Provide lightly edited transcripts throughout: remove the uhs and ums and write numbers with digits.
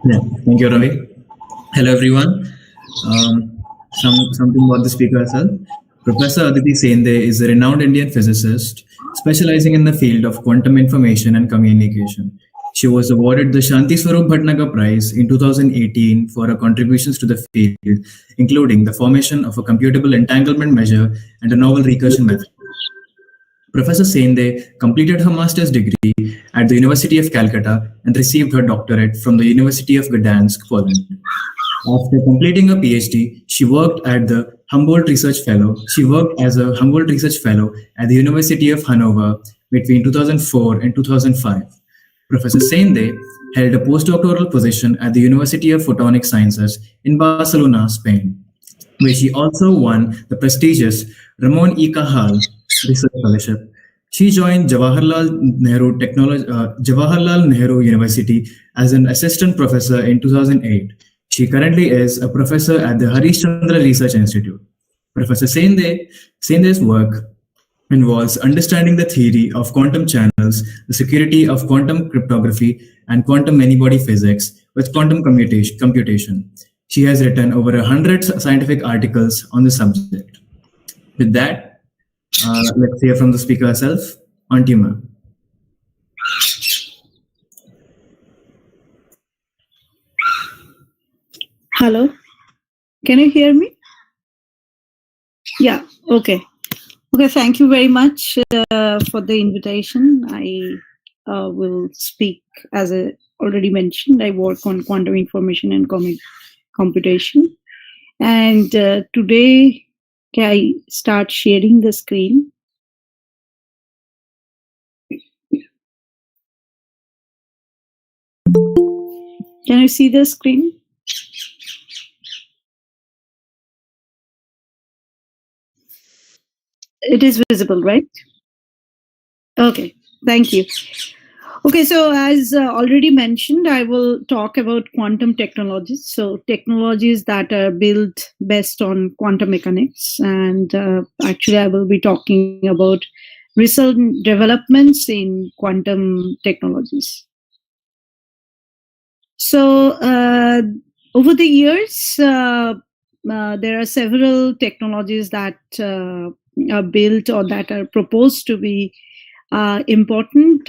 Yeah, thank you, Ravi. Hello, everyone. Something about the speaker herself. Professor Aditi Sende is a renowned Indian physicist specializing in the field of quantum information and communication. She was awarded the Shanti Swarup Bhatnagar Prize in 2018 for her contributions to the field, including the formation of a computable entanglement measure and a novel recursion method. Professor Sende completed her master's degree at the University of Calcutta and received her doctorate from the University of Gdansk, Poland. After completing her PhD, she worked as a Humboldt Research Fellow at the University of Hanover between 2004 and 2005. Professor Sende held a postdoctoral position at the University of Photonic Sciences in Barcelona, Spain, where she also won the prestigious Ramon y Cajal Research Fellowship. She joined Jawaharlal Nehru University as an assistant professor in 2008. She currently is a professor at the Harish Chandra Research Institute. Professor Sende's work involves understanding the theory of quantum channels, the security of quantum cryptography, and quantum many-body physics with quantum computation. She has written over 100 scientific articles on the subject. With that, let's hear from the speaker herself, Auntie ma'am. Hello, can you hear me? Yeah, okay. Okay, thank you very much for the invitation. I will speak, as I already mentioned, I work on quantum information and computation. And today, can I start sharing the screen? Can you see the screen? It is visible, right? Okay, thank you. Okay, so as already mentioned, I will talk about quantum technologies. So technologies that are built based on quantum mechanics. And actually, I will be talking about recent developments in quantum technologies. So over the years, there are several technologies that are built or that are proposed to be important,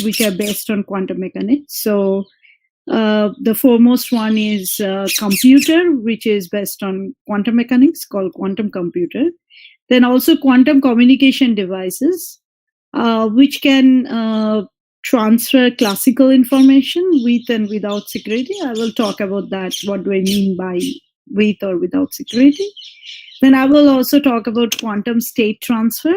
which are based on quantum mechanics. So the foremost one is computer, which is based on quantum mechanics, called quantum computer. Then also quantum communication devices, which can transfer classical information with and without security. I will talk about that. What do I mean by with or without security? Then I will also talk about quantum state transfer.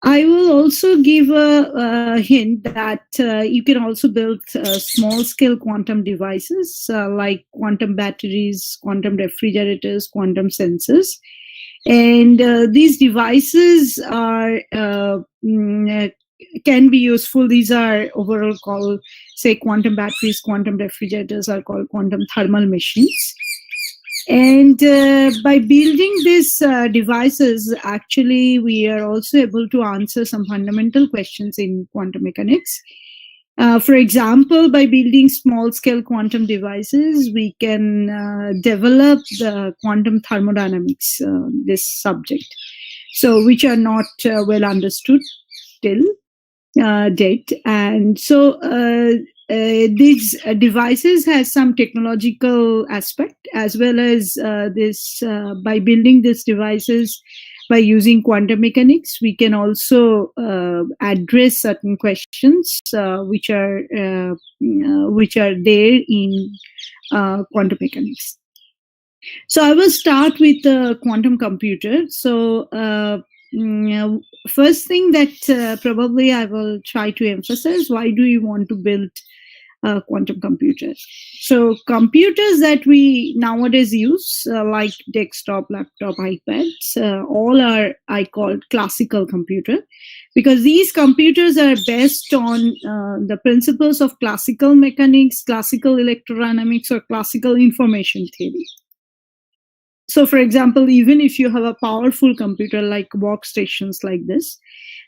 I will also give a hint that you can also build small-scale quantum devices like quantum batteries, quantum refrigerators, quantum sensors. And these devices are can be useful. These are overall called, say, quantum batteries, quantum refrigerators are called quantum thermal machines. And by building these devices, actually, we are also able to answer some fundamental questions in quantum mechanics. For example, by building small-scale quantum devices, we can develop the quantum thermodynamics, this subject, so which are not well understood till date. And so these devices has some technological aspect, as well as this by building these devices by using quantum mechanics, we can also address certain questions which are there in quantum mechanics. So I will start with the quantum computer. So first thing that probably I will try to emphasize, why do you want to build quantum computers? So computers that we nowadays use, like desktop, laptop, iPads, all are, I called, classical computer, because these computers are based on the principles of classical mechanics, classical electrodynamics, or classical information theory. So, for example, even if you have a powerful computer like workstations like this,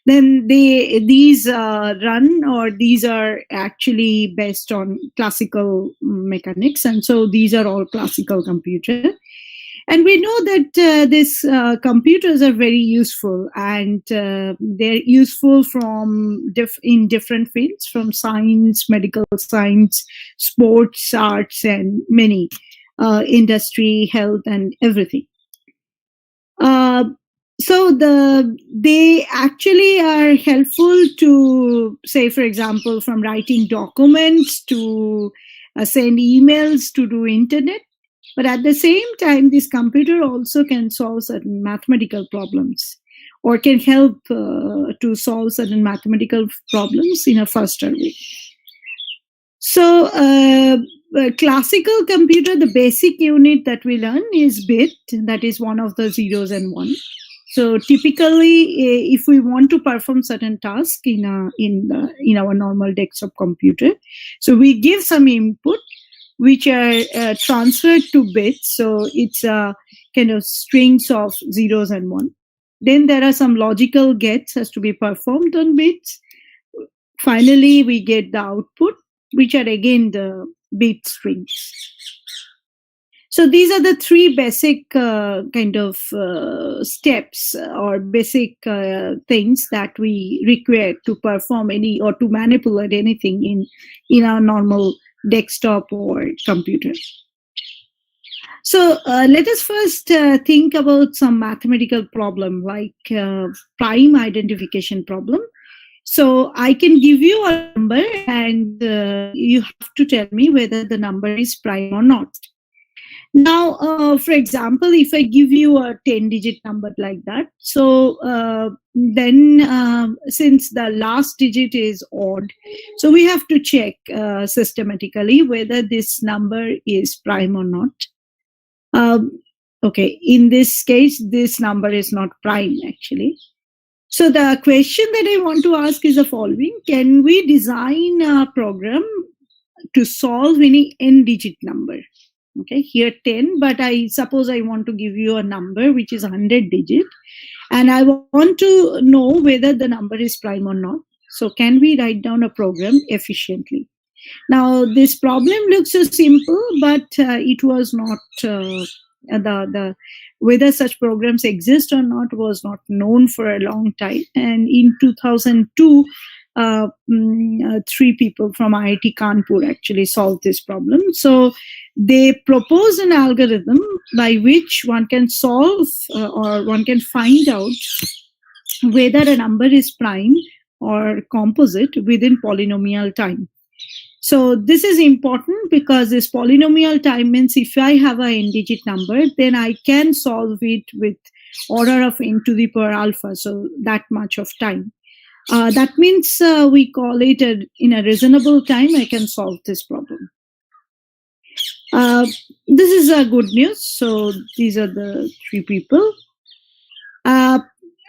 then these run, or these are actually based on classical mechanics, and so these are all classical computer. And we know that these computers are very useful, and they're useful in different fields, from science, medical science, sports, arts, and many industry, health, and everything. So they actually are helpful to, say, for example, from writing documents to send emails to do internet. But at the same time, this computer also can solve certain mathematical problems, or can help to solve certain mathematical problems in a faster way. So classical computer, the basic unit that we learn is bit, that is one of the zeros and one. So typically, if we want to perform certain tasks in our normal desktop computer, so we give some input which are transferred to bits. So it's a kind of strings of zeros and one. Then there are some logical gets has to be performed on bits. Finally, we get the output, which are again the bit strings. So these are the three basic kind of steps or basic things that we require to perform any or to manipulate anything in our normal desktop or computer. So let us first think about some mathematical problem like prime identification problem. So I can give you a number and you have to tell me whether the number is prime or not. Now, for example, if I give you a 10-digit number like that, so then since the last digit is odd, so we have to check systematically whether this number is prime or not. Okay, in this case, this number is not prime actually. So the question that I want to ask is the following. Can we design a program to solve any n-digit number? Okay, here 10, but I suppose I want to give you a number which is 100 digit, and I want to know whether the number is prime or not. So can we write down a program efficiently? Now, this problem looks so simple, but it was not, whether such programs exist or not was not known for a long time. And in 2002, 3 people from IIT Kanpur actually solved this problem. So they proposed an algorithm by which one can solve or one can find out whether a number is prime or composite within polynomial time. So this is important because this polynomial time means if I have a n-digit number, then I can solve it with order of n to the power alpha, so that much of time. That means we call it in a reasonable time, I can solve this problem. This is good news. So these are the 3 people.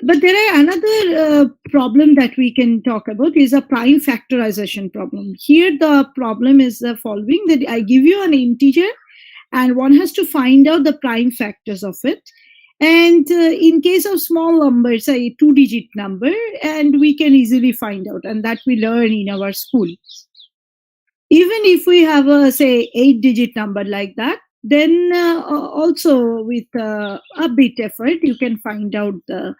But there are another problem that we can talk about is a prime factorization problem. Here the problem is the following, that I give you an integer and one has to find out the prime factors of it. And in case of small numbers, a 2-digit number, and we can easily find out, and that we learn in our school. Even if we have a, say, 8-digit number like that, then also with a bit effort, you can find out the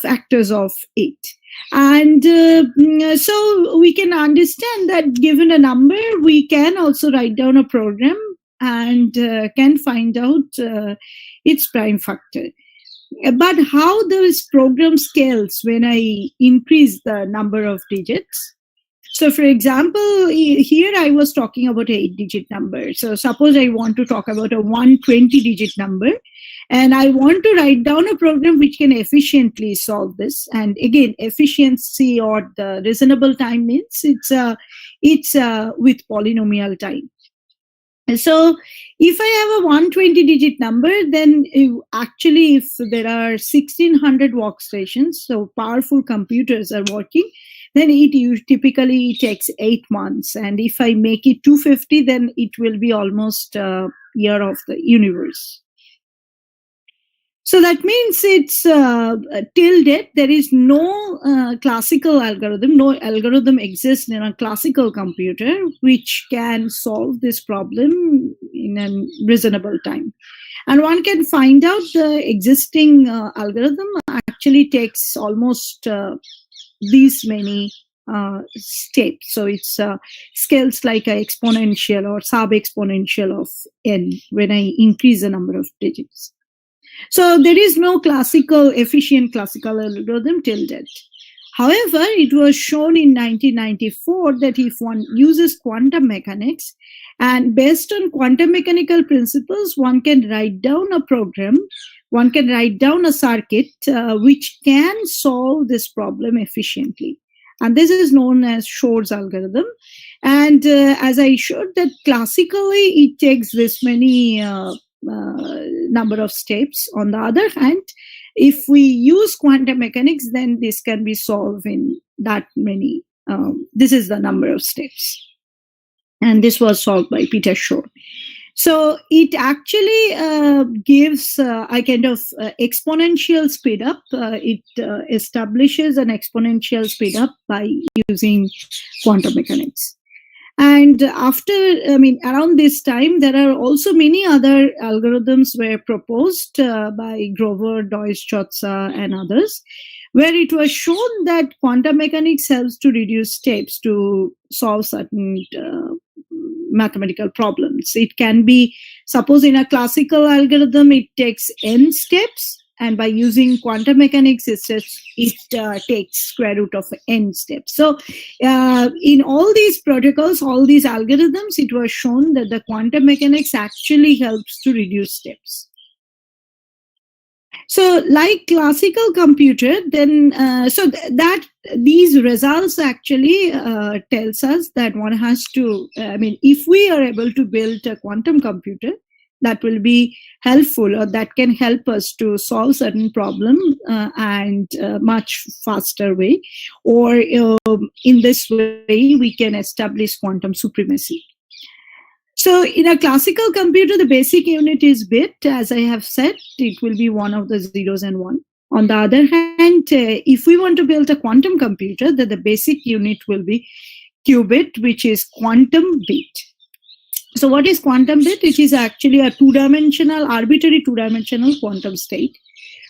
factors of 8. And so we can understand that given a number, we can also write down a program and can find out its prime factor. But how this program scales when I increase the number of digits? So for example, here I was talking about an 8-digit number. So suppose I want to talk about a 120-digit number, and I want to write down a program which can efficiently solve this. And again, efficiency or the reasonable time means it's with polynomial time. So if I have a 120-digit number, then actually if there are 1600 workstations, so powerful computers are working, then it typically takes 8 months. And if I make it 250, then it will be almost a year of the universe. So that means it's till date, there is no classical algorithm, no algorithm exists in a classical computer which can solve this problem in a reasonable time. And one can find out the existing algorithm actually takes almost these many steps. So it's scales like an exponential or sub-exponential of n when I increase the number of digits. So there is no efficient classical algorithm till date. However, it was shown in 1994 that if one uses quantum mechanics and based on quantum mechanical principles, one can write down a program, one can write down a circuit which can solve this problem efficiently. And this is known as Schrodes algorithm. And as I showed that classically, it takes this many number of steps. On the other hand, if we use quantum mechanics, then this can be solved in that many. This is the number of steps. And this was solved by Peter Shor. So it actually gives a kind of exponential speed up. It establishes an exponential speed up by using quantum mechanics. And around this time, there are also many other algorithms were proposed by Grover, Deutsch-Chotza, and others, where it was shown that quantum mechanics helps to reduce steps to solve certain mathematical problems. It can be, suppose in a classical algorithm, it takes n steps, and by using quantum mechanics, it takes square root of n steps. So in all these protocols, all these algorithms, it was shown that the quantum mechanics actually helps to reduce steps. So like classical computer, then that these results actually tells us that one has to, if we are able to build a quantum computer, that will be helpful, or that can help us to solve certain problem and much faster way, or in this way we can establish quantum supremacy. So in a classical computer, the basic unit is bit. As I have said, it will be one of the zeros and one. On the other hand, if we want to build a quantum computer, then the basic unit will be qubit, which is quantum bit. So what is quantum bit? It is actually a arbitrary two-dimensional quantum state,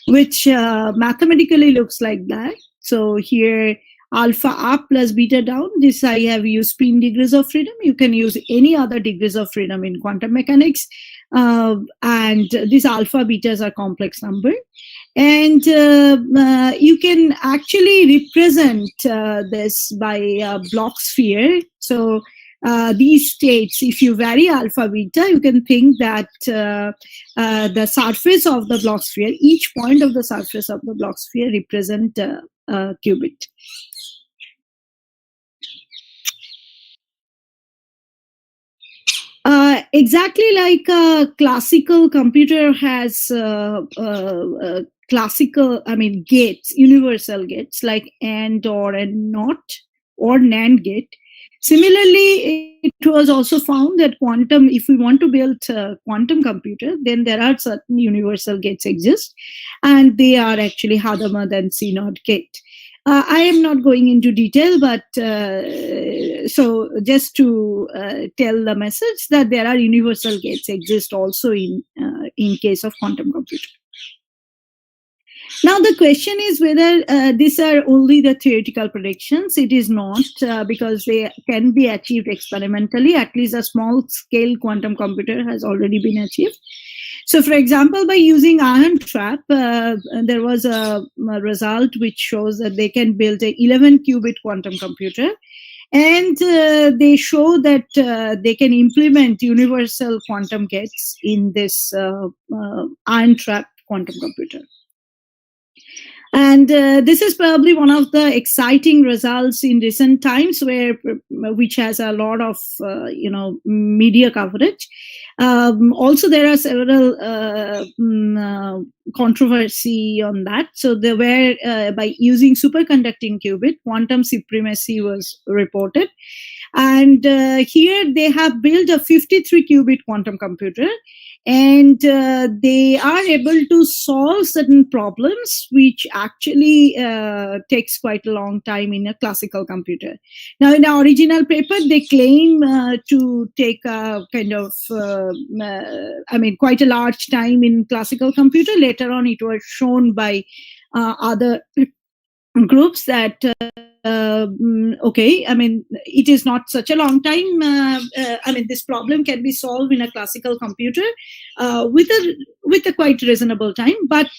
which mathematically looks like that. So here, alpha up plus beta down, this I have used spin degrees of freedom. You can use any other degrees of freedom in quantum mechanics. And these alpha betas are complex number. And you can actually represent this by a block sphere. So these states, if you vary alpha beta, you can think that the surface of the block sphere, each point of the surface of the block sphere represent a qubit. Exactly like a classical computer has gates, universal gates like AND or NOT or NAND gate. Similarly, it was also found that quantum, if we want to build a quantum computer, then there are certain universal gates exist, and they are actually Hadamard and CNOT gate. I am not going into detail, but so just to tell the message that there are universal gates exist also in case of quantum computer. Now the question is whether these are only the theoretical predictions. It is not, because they can be achieved experimentally. At least a small scale quantum computer has already been achieved. So, for example, by using ion trap, there was a result which shows that they can build a 11 qubit quantum computer, and they show that they can implement universal quantum gates in this ion trap quantum computer. And this is probably one of the exciting results in recent times, which has a lot of media coverage. Also, there are several controversy on that. So there were by using superconducting qubit, quantum supremacy was reported. And here they have built a 53 qubit quantum computer, and they are able to solve certain problems which actually takes quite a long time in a classical computer. Now, in our original paper, they claim to take a kind of, quite a large time in classical computer. Later on, it was shown by other groups that it is not such a long time. This problem can be solved in a classical computer with a quite reasonable time. But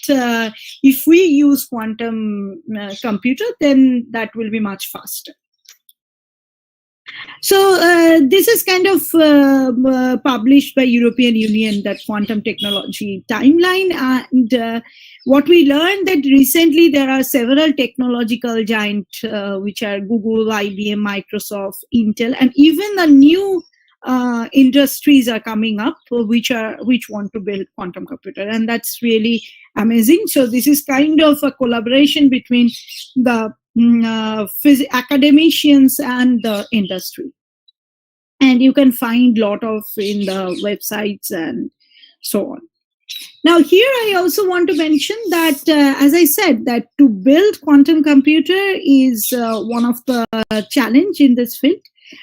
if we use quantum computer, then that will be much faster. So this is kind of published by European Union, that quantum technology timeline. And what we learned that recently there are several technological giants, which are Google, IBM, Microsoft, Intel, and even the new industries are coming up which want to build quantum computer, and that's really amazing. So this is kind of a collaboration between the academicians and the industry, and you can find a lot of in the websites and so on. Now, here I also want to mention that, as I said, that to build quantum computer is one of the challenge in this field.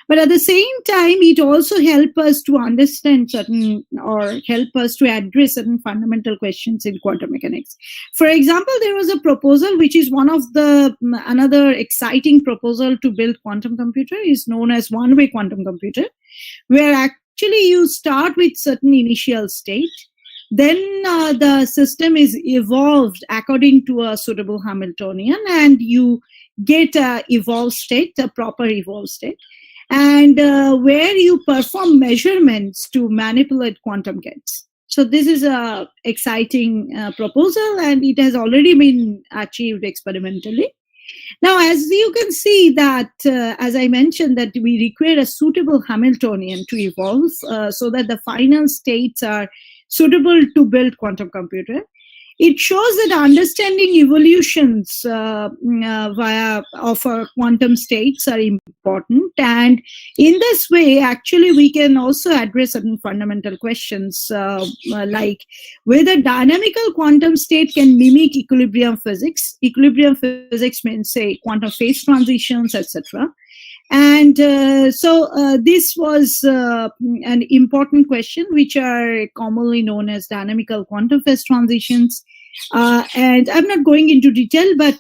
But at the same time, it also helps us to understand help us to address certain fundamental questions in quantum mechanics. For example, there was a proposal, which is one of the another exciting proposal to build quantum computer, is known as one-way quantum computer, where actually you start with certain initial state. Then the system is evolved according to a suitable Hamiltonian, and you get a evolved state, a proper evolved state, and where you perform measurements to manipulate quantum gates. So this is a exciting proposal, and it has already been achieved experimentally. Now, as you can see that, as I mentioned, that we require a suitable Hamiltonian to evolve so that the final states are suitable to build quantum computer. It shows that understanding evolutions via quantum states are important, and in this way, actually, we can also address certain fundamental questions like whether dynamical quantum state can mimic equilibrium physics. Equilibrium physics means, say, quantum phase transitions, etc. And so this was an important question, which are commonly known as dynamical quantum phase transitions. And I'm not going into detail, but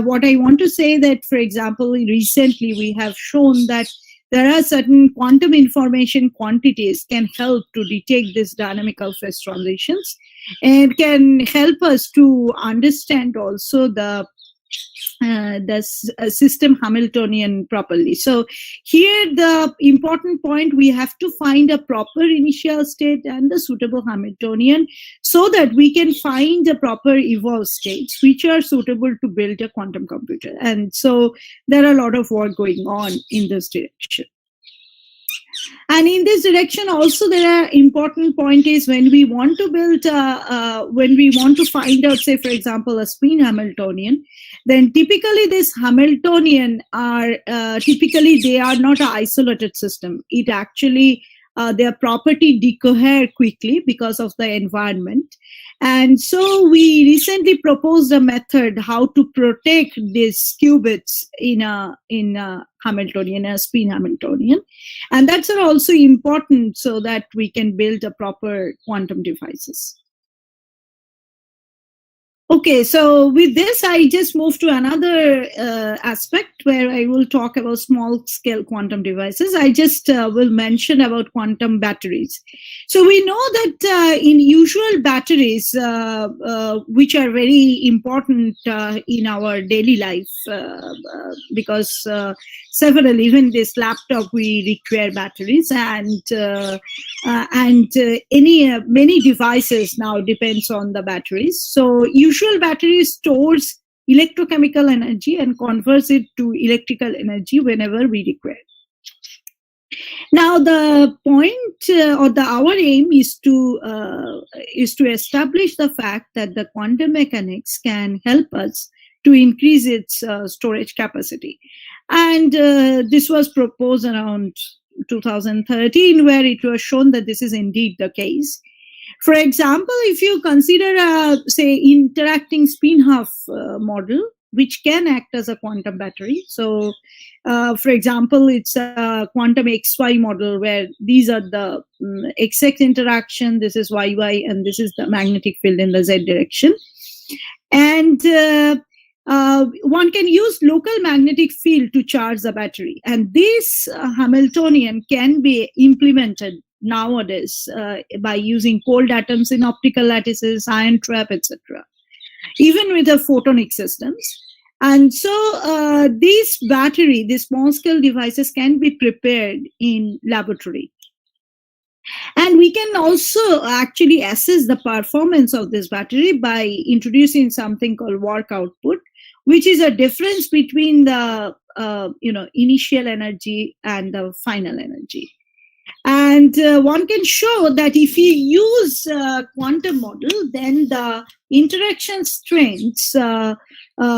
what I want to say that, for example, recently we have shown that there are certain quantum information quantities can help to detect these dynamical phase transitions, and can help us to understand also the system Hamiltonian properly. So here the important point, we have to find a proper initial state and the suitable Hamiltonian so that we can find the proper evolved states which are suitable to build a quantum computer. And so there are a lot of work going on in this direction. And in this direction also, there are important point is when we want to build, when we want to find out, say, for example, a spin Hamiltonian, then typically this Hamiltonian are, typically they are not an isolated system. It actually, their property decohere quickly because of the environment. And so we recently proposed a method how to protect these qubits in a Hamiltonian, a spin Hamiltonian. And that's also important so that we can build a proper quantum devices. Okay, so with this, I just move to another aspect where I will talk about small-scale quantum devices. I just will mention about quantum batteries. So we know that in usual batteries, which are very important in our daily life, because several, even this laptop, we require batteries, and many devices now depends on the batteries. So usual battery stores electrochemical energy and converts it to electrical energy whenever we require. Now the point our aim is to establish the fact that the quantum mechanics can help us to increase its storage capacity, and this was proposed around 2013, where it was shown that this is indeed the case. For example, if you consider say interacting spin-half model, which can act as a quantum battery. So, for example, it's a quantum XY model where these are the XX interaction, this is YY, and this is the magnetic field in the Z direction. And one can use local magnetic field to charge the battery. And this Hamiltonian can be implemented nowadays by using cold atoms in optical lattices, ion trap, etc., even with the photonic systems. And so these small-scale devices can be prepared in laboratory. And we can also actually assess the performance of this battery by introducing something called work output, which is a difference between the initial energy and the final energy. And one can show that if you use quantum model, then the interaction strengths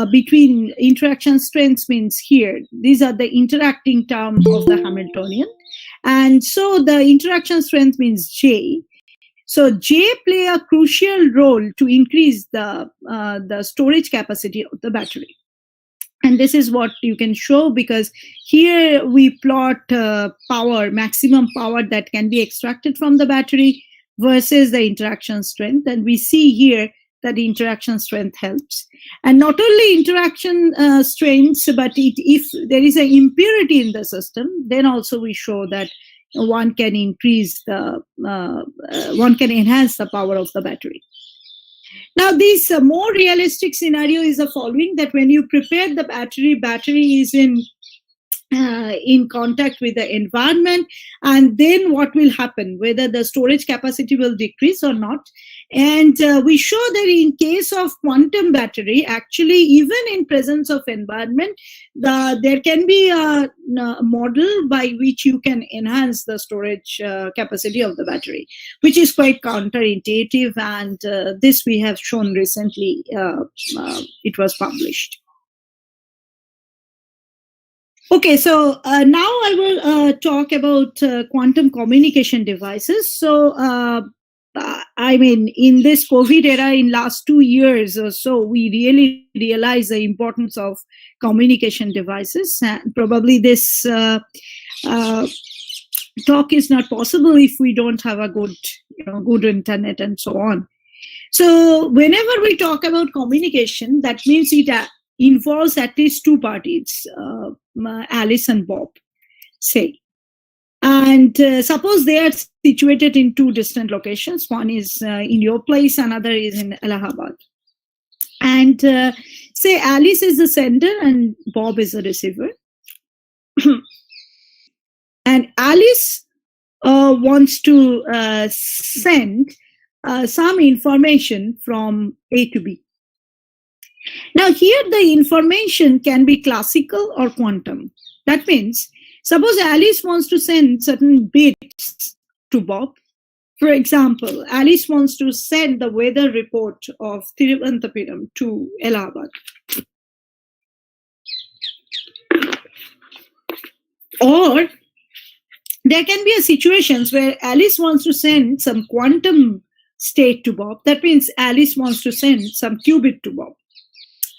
between interaction strengths means here, these are the interacting term of the Hamiltonian. And so the interaction strength means J. So J play a crucial role to increase the storage capacity of the battery. And this is what you can show, because here we plot power, maximum power that can be extracted from the battery versus the interaction strength. And we see here that the interaction strength helps. And not only interaction strengths, but if there is an impurity in the system, then also we show that one can increase one can enhance the power of the battery. Now, this more realistic scenario is the following, that when you prepare the battery is in contact with the environment, and then what will happen, whether the storage capacity will decrease or not. And we show that in case of quantum battery, actually, even in presence of environment, there can be a model by which you can enhance the storage capacity of the battery, which is quite counterintuitive. And this we have shown recently, it was published. Okay, so now I will talk about quantum communication devices. So, I mean, in this COVID era, in last 2 years or so, we really realize the importance of communication devices. And probably this talk is not possible if we don't have a good internet and so on. So, whenever we talk about communication, that means it involves at least two parties, Alice and Bob, say. And suppose they are situated in two distant locations. One is in your place, another is in Allahabad. And say Alice is the sender and Bob is the receiver. And Alice wants to send some information from A to B. Now, here the information can be classical or quantum. That means, suppose Alice wants to send certain bits to Bob. For example, Alice wants to send the weather report of Thiruvananthapuram to Allahabad. Or there can be a situations where Alice wants to send some quantum state to Bob. That means Alice wants to send some qubit to Bob.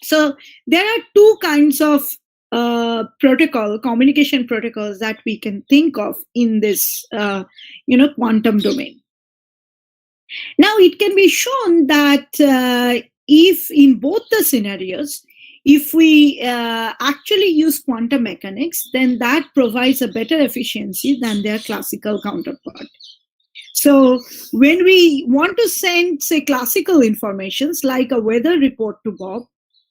So there are two kinds of communication protocols that we can think of in this, quantum domain. Now, it can be shown that if in both the scenarios, if we actually use quantum mechanics, then that provides a better efficiency than their classical counterpart. So when we want to send, say, classical informations like a weather report to Bob,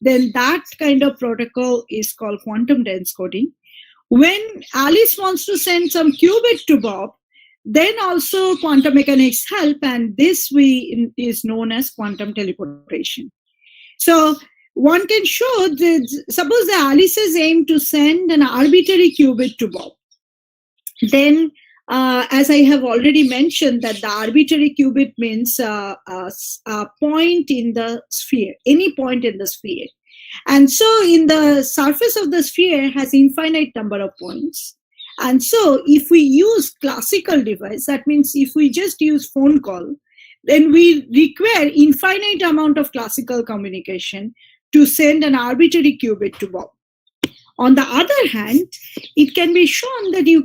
then that kind of protocol is called quantum dense coding. When Alice wants to send some qubit to Bob, then also quantum mechanics help, and this is known as quantum teleportation. So one can show that suppose the Alice's aim to send an arbitrary qubit to Bob. Then, as I have already mentioned, that the arbitrary qubit means a point in the sphere, any point in the sphere. And so in the surface of the sphere has infinite number of points. And so if we use classical device, that means if we just use phone call, then we require infinite amount of classical communication to send an arbitrary qubit to Bob. On the other hand, it can be shown that you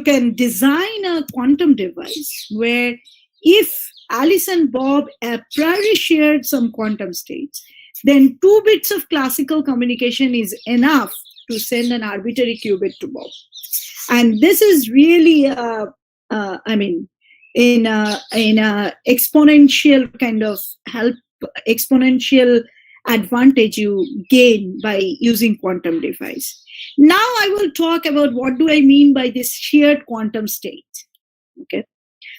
can design a quantum device where if Alice and Bob have priorly shared some quantum states, then 2 bits of classical communication is enough to send an arbitrary qubit to Bob. And this is really, in a exponential kind of help, exponential advantage you gain by using quantum device. Now I will talk about what do I mean by this shared quantum state. Okay,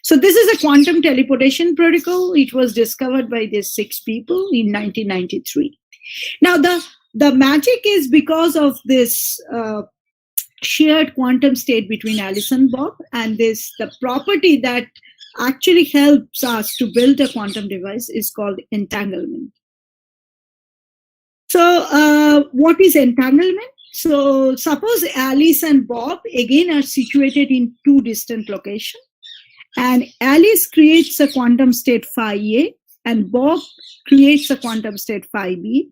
so this is a quantum teleportation protocol. It was discovered by these 6 people in 1993. Now the magic is because of this shared quantum state between Alice and Bob, and the property that actually helps us to build a quantum device is called entanglement. So what is entanglement? So suppose Alice and Bob again are situated in two distant locations, and Alice creates a quantum state phi A and Bob creates a quantum state phi B.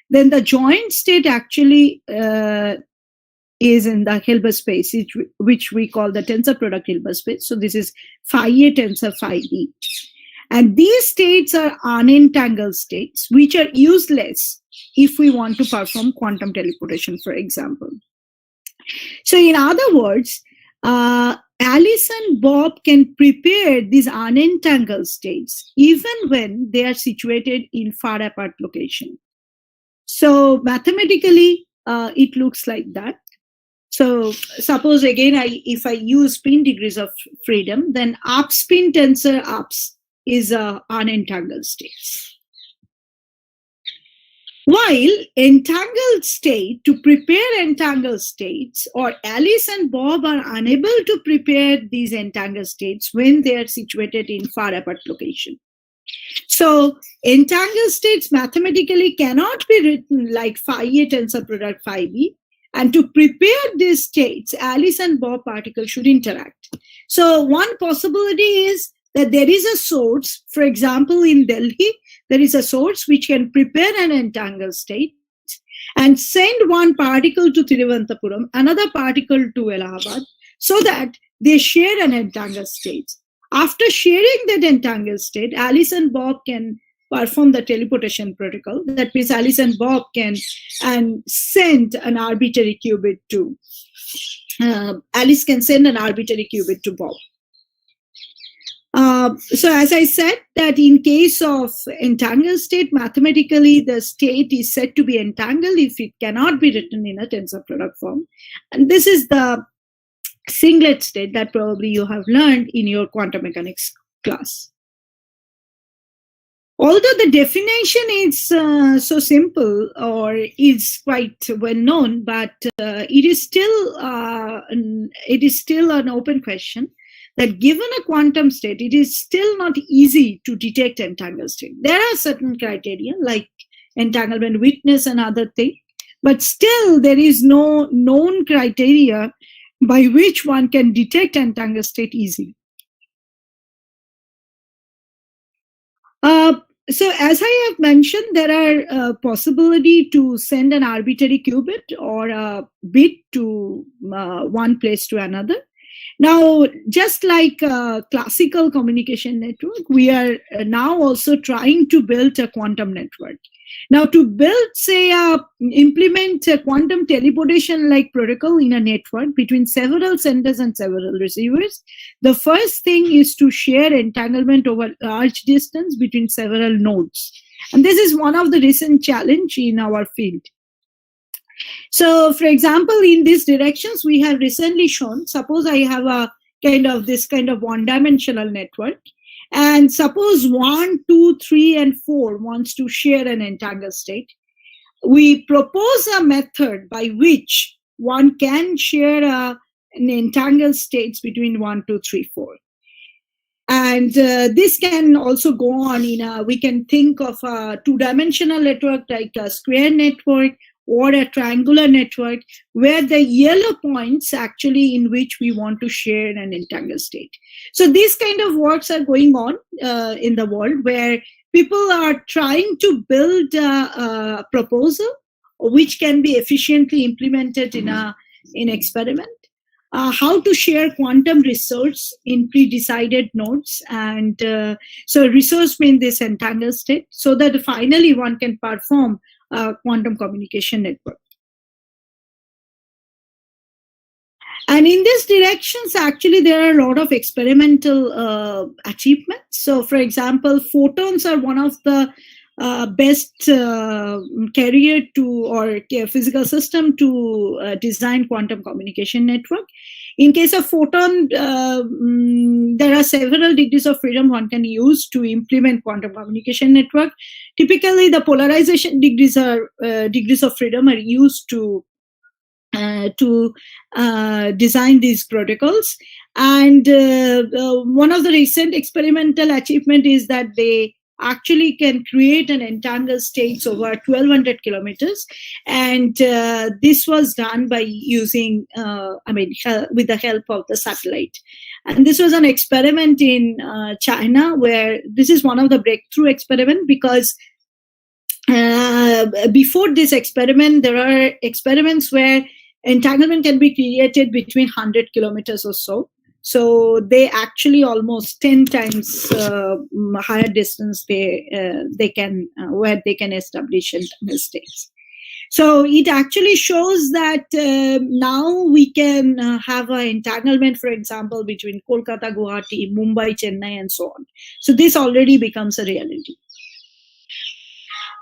Then the joint state actually is in the Hilbert space, which we call the tensor product Hilbert space. So this is phi A tensor phi B. And these states are unentangled states, which are useless if we want to perform quantum teleportation, for example. So in other words, Alice and Bob can prepare these unentangled states even when they are situated in far apart location. So mathematically, it looks like that. So suppose again, if I use spin degrees of freedom, then up spin tensor ups is unentangled states. While entangled state, to prepare entangled states, or Alice and Bob are unable to prepare these entangled states when they are situated in far apart location. So entangled states mathematically cannot be written like phi A tensor product phi B. And to prepare these states, Alice and Bob particles should interact. So one possibility is that there is a source, for example, in Delhi, there is a source which can prepare an entangled state and send one particle to Thiruvananthapuram, another particle to Allahabad, so that they share an entangled state. After sharing that entangled state, Alice and Bob can perform the teleportation protocol. That means Alice and Bob can send an arbitrary qubit to Alice can send an arbitrary qubit to Bob. So as I said, that in case of entangled state, mathematically the state is said to be entangled if it cannot be written in a tensor product form. And this is the singlet state that probably you have learned in your quantum mechanics class. Although the definition is so simple or is quite well known, but it is still an open question that given a quantum state, it is still not easy to detect entangled state. There are certain criteria like entanglement witness and other things, but still there is no known criteria by which one can detect entangled state easily. So as I have mentioned, there are possibility to send an arbitrary qubit or a bit to one place to another. Now, just like classical communication network, we are now also trying to build a quantum network. Now, to build, say, implement a quantum teleportation-like protocol in a network between several senders and several receivers, the first thing is to share entanglement over large distance between several nodes. And this is one of the recent challenge in our field. So, for example, in these directions, we have recently shown, suppose I have a this kind of one-dimensional network, and suppose 1, 2, 3, and 4 wants to share an entangled state. We propose a method by which one can share an entangled states between 1, 2, 3, 4. And this can also go on we can think of a two-dimensional network like a square network or a triangular network where the yellow points actually in which we want to share an entangled state. So these kind of works are going on in the world where people are trying to build a proposal which can be efficiently implemented in experiment. How to share quantum resource in pre-decided nodes, and so resource means this entangled state, so that finally one can perform a quantum communication network. And in these directions, actually, there are a lot of experimental achievements. So, for example, photons are one of the best carrier to or physical system to design quantum communication network. In case of photon, there are several degrees of freedom one can use to implement quantum communication network. Typically, the polarization degrees of freedom are used to to design these protocols. And one of the recent experimental achievement is that they actually can create an entangled states over 1200 kilometers, and this was done by using with the help of the satellite. And this was an experiment in China, where this is one of the breakthrough experiment, because before this experiment, there are experiments where entanglement can be created between 100 kilometers or so. So they actually almost 10 times higher distance they can where they can establish entangled states. So it actually shows that now we can have an entanglement, for example, between Kolkata, Guwahati, Mumbai, Chennai, and so on. So this already becomes a reality.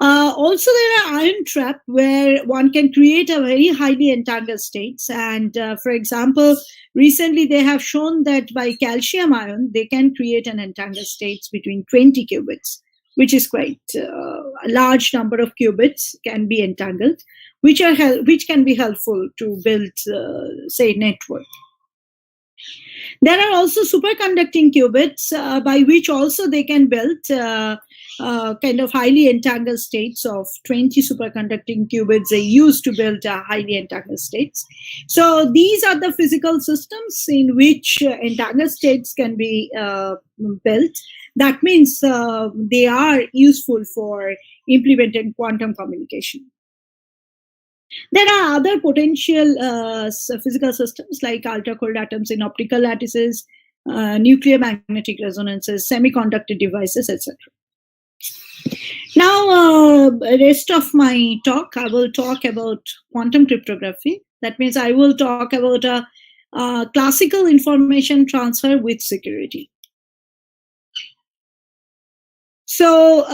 Also, there are ion trap, where one can create a very highly entangled states. And for example, recently they have shown that by calcium ion, they can create an entangled states between 20 qubits, which is quite a large number of qubits can be entangled, which can be helpful to build, say, network. There are also superconducting qubits, by which also they can build kind of highly entangled states of 20 superconducting qubits they use to build highly entangled states. So these are the physical systems in which entangled states can be built. That means they are useful for implementing quantum communication. There are other potential physical systems like ultra-cold atoms in optical lattices, nuclear magnetic resonances, semiconductor devices, etc. Now, rest of my talk, I will talk about quantum cryptography. That means I will talk about classical information transfer with security. So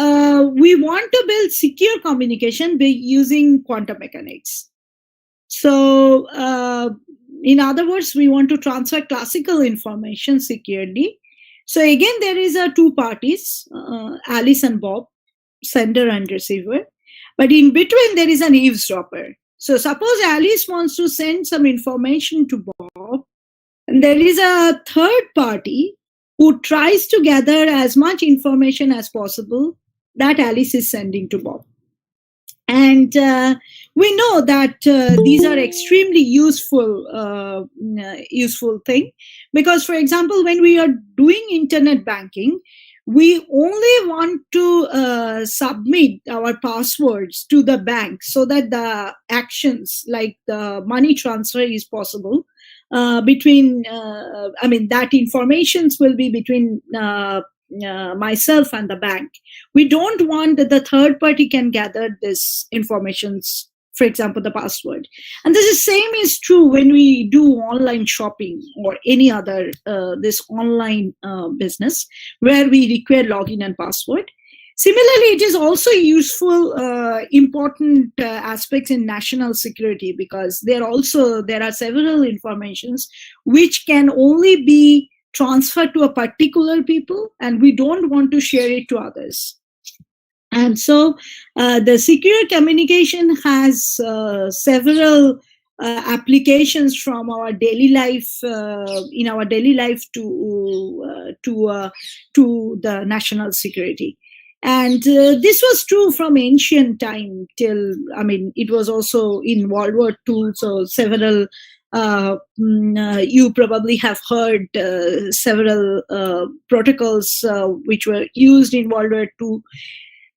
we want to build secure communication by using quantum mechanics. So in other words, we want to transfer classical information securely. So again, there is two parties, Alice and Bob, sender and receiver. But in between, there is an eavesdropper. So suppose Alice wants to send some information to Bob, and there is a third party who tries to gather as much information as possible that Alice is sending to Bob. And we know that these are extremely useful thing, because, for example, when we are doing internet banking, we only want to submit our passwords to the bank so that the actions like the money transfer is possible between, that informations will be between myself and the bank. We don't want that the third party can gather this informations, for example, the password. And this is same is true when we do online shopping or any other this online business where we require login and password. Similarly, it is also useful, important aspects in national security, because there are several informations which can only be transferred to a particular people, and we don't want to share it to others. And so the secure communication has several applications from our daily life, in our daily life to the national security. And this was true from ancient time till, it was also in World War II. So several, you probably have heard several protocols which were used in World War II.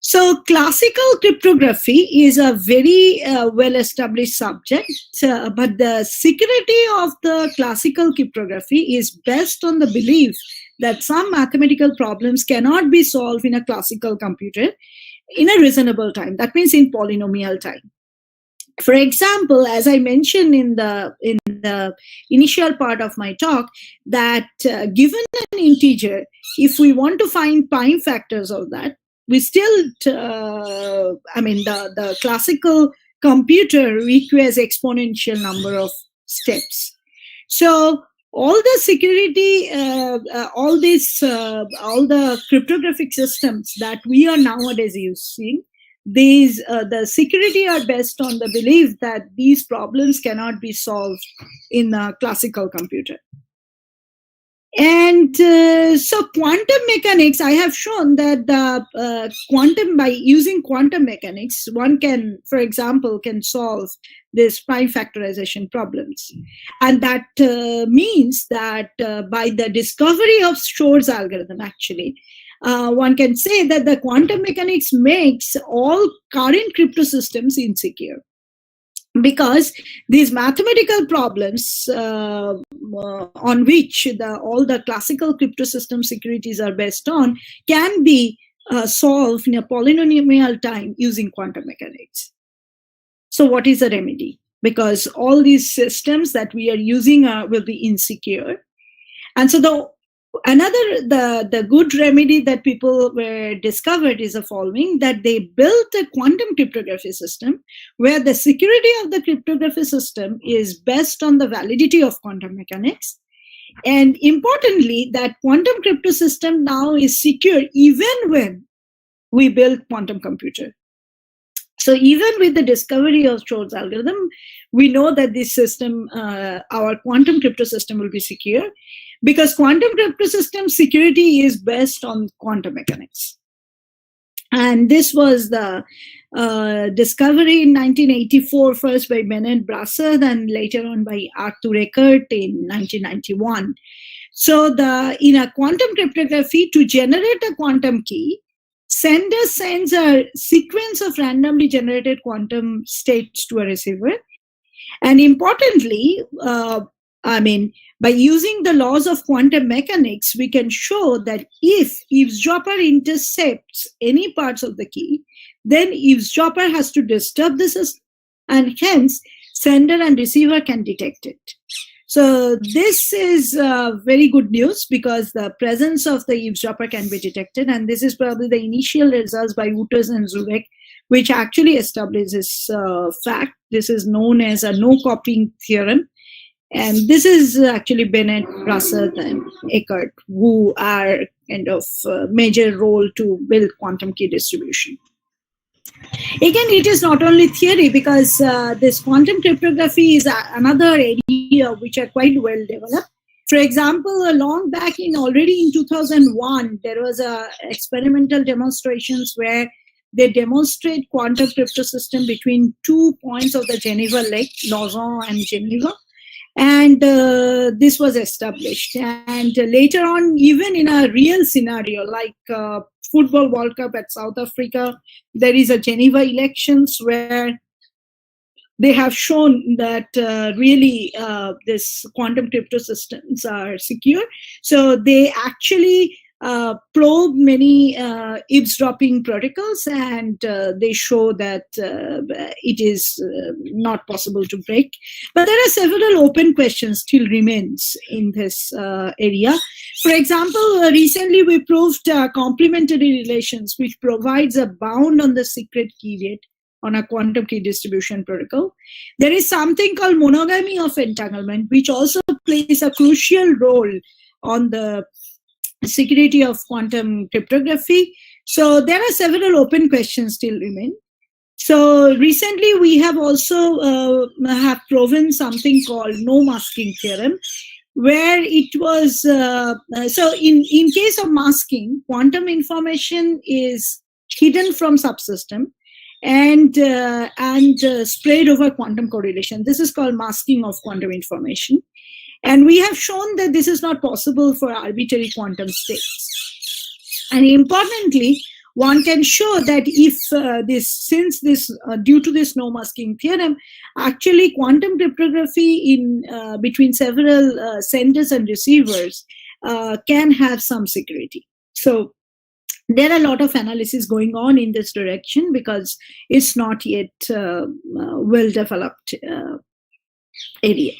So classical cryptography is a very well-established subject, but the security of the classical cryptography is based on the belief that some mathematical problems cannot be solved in a classical computer in a reasonable time. That means in polynomial time. For example, as I mentioned in the initial part of my talk, that given an integer, if we want to find prime factors of that, we still, the classical computer requires exponential number of steps. So all the security, all the cryptographic systems that we are nowadays using, the security are based on the belief that these problems cannot be solved in a classical computer. And so quantum mechanics, I have shown that by using quantum mechanics, one can, for example, can solve this prime factorization problems. And that means that by the discovery of Schrodes algorithm, actually, one can say that the quantum mechanics makes all current crypto systems insecure, because these mathematical problems on which all the classical crypto system securities are based on can be solved in a polynomial time using quantum mechanics. So what is the remedy? Because all these systems that we are using will be insecure. And so the good remedy that people were discovered is the following, that they built a quantum cryptography system where the security of the cryptography system is based on the validity of quantum mechanics. And importantly, that quantum crypto system now is secure even when we build quantum computer. So even with the discovery of Schrodes algorithm, we know that this system, our quantum crypto system, will be secure, because quantum crypto system security is based on quantum mechanics. And this was the discovery in 1984, first by Bernard Brassard and later on by Arthur Eckert in 1991. So in a quantum cryptography, to generate a quantum key, sender sends a sequence of randomly generated quantum states to a receiver. And importantly, by using the laws of quantum mechanics, we can show that if eavesdropper intercepts any parts of the key, then eavesdropper has to disturb the system, and hence sender and receiver can detect it. So this is very good news, because the presence of the eavesdropper can be detected, and this is probably the initial results by Wouters and Zurek, which actually establishes this fact. This is known as a no-copying theorem. And this is actually Bennett, Brassard, and Eckert, who are kind of major role to build quantum key distribution. Again, it is not only theory, because this quantum cryptography is another area which are quite well developed. For example, long back already in 2001, there was experimental demonstrations where they demonstrate quantum crypto system between 2 points of the Geneva lake, Lausanne and Geneva. And this was established. And later on, even in a real scenario like Football World Cup at South Africa, there is a Geneva elections where they have shown that really this quantum crypto systems are secure. So they actually probe many eavesdropping protocols, and they show that it is not possible to break. But there are several open questions still remains in this area. For example, recently we proved complementary relations, which provides a bound on the secret key rate on a quantum key distribution protocol. There is something called monogamy of entanglement, which also plays a crucial role on the security of quantum cryptography. So there are several open questions still remain. So recently we have also have proven something called no masking theorem, where it was, so in case of masking, quantum information is hidden from subsystem and spread over quantum correlation. This is called masking of quantum information. And we have shown that this is not possible for arbitrary quantum states. And importantly, one can show that if due to this no masking theorem, actually quantum cryptography in between several senders and receivers can have some security. So there are a lot of analysis going on in this direction, because it's not yet well developed area.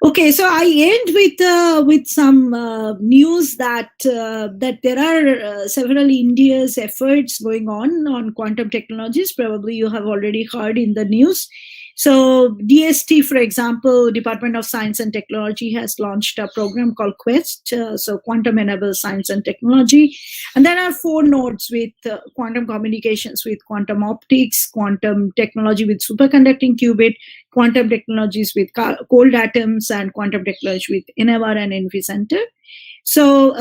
Okay, so I end with some news that there are several India's efforts going on quantum technologies. Probably you have already heard in the news So DST, for example, Department of Science and Technology has launched a program called QUEST, so Quantum Enabled Science and Technology. And there are 4 nodes with quantum communications with quantum optics, quantum technology with superconducting qubit, quantum technologies with cold atoms, and quantum technology with INEVAR and InfiCenter. So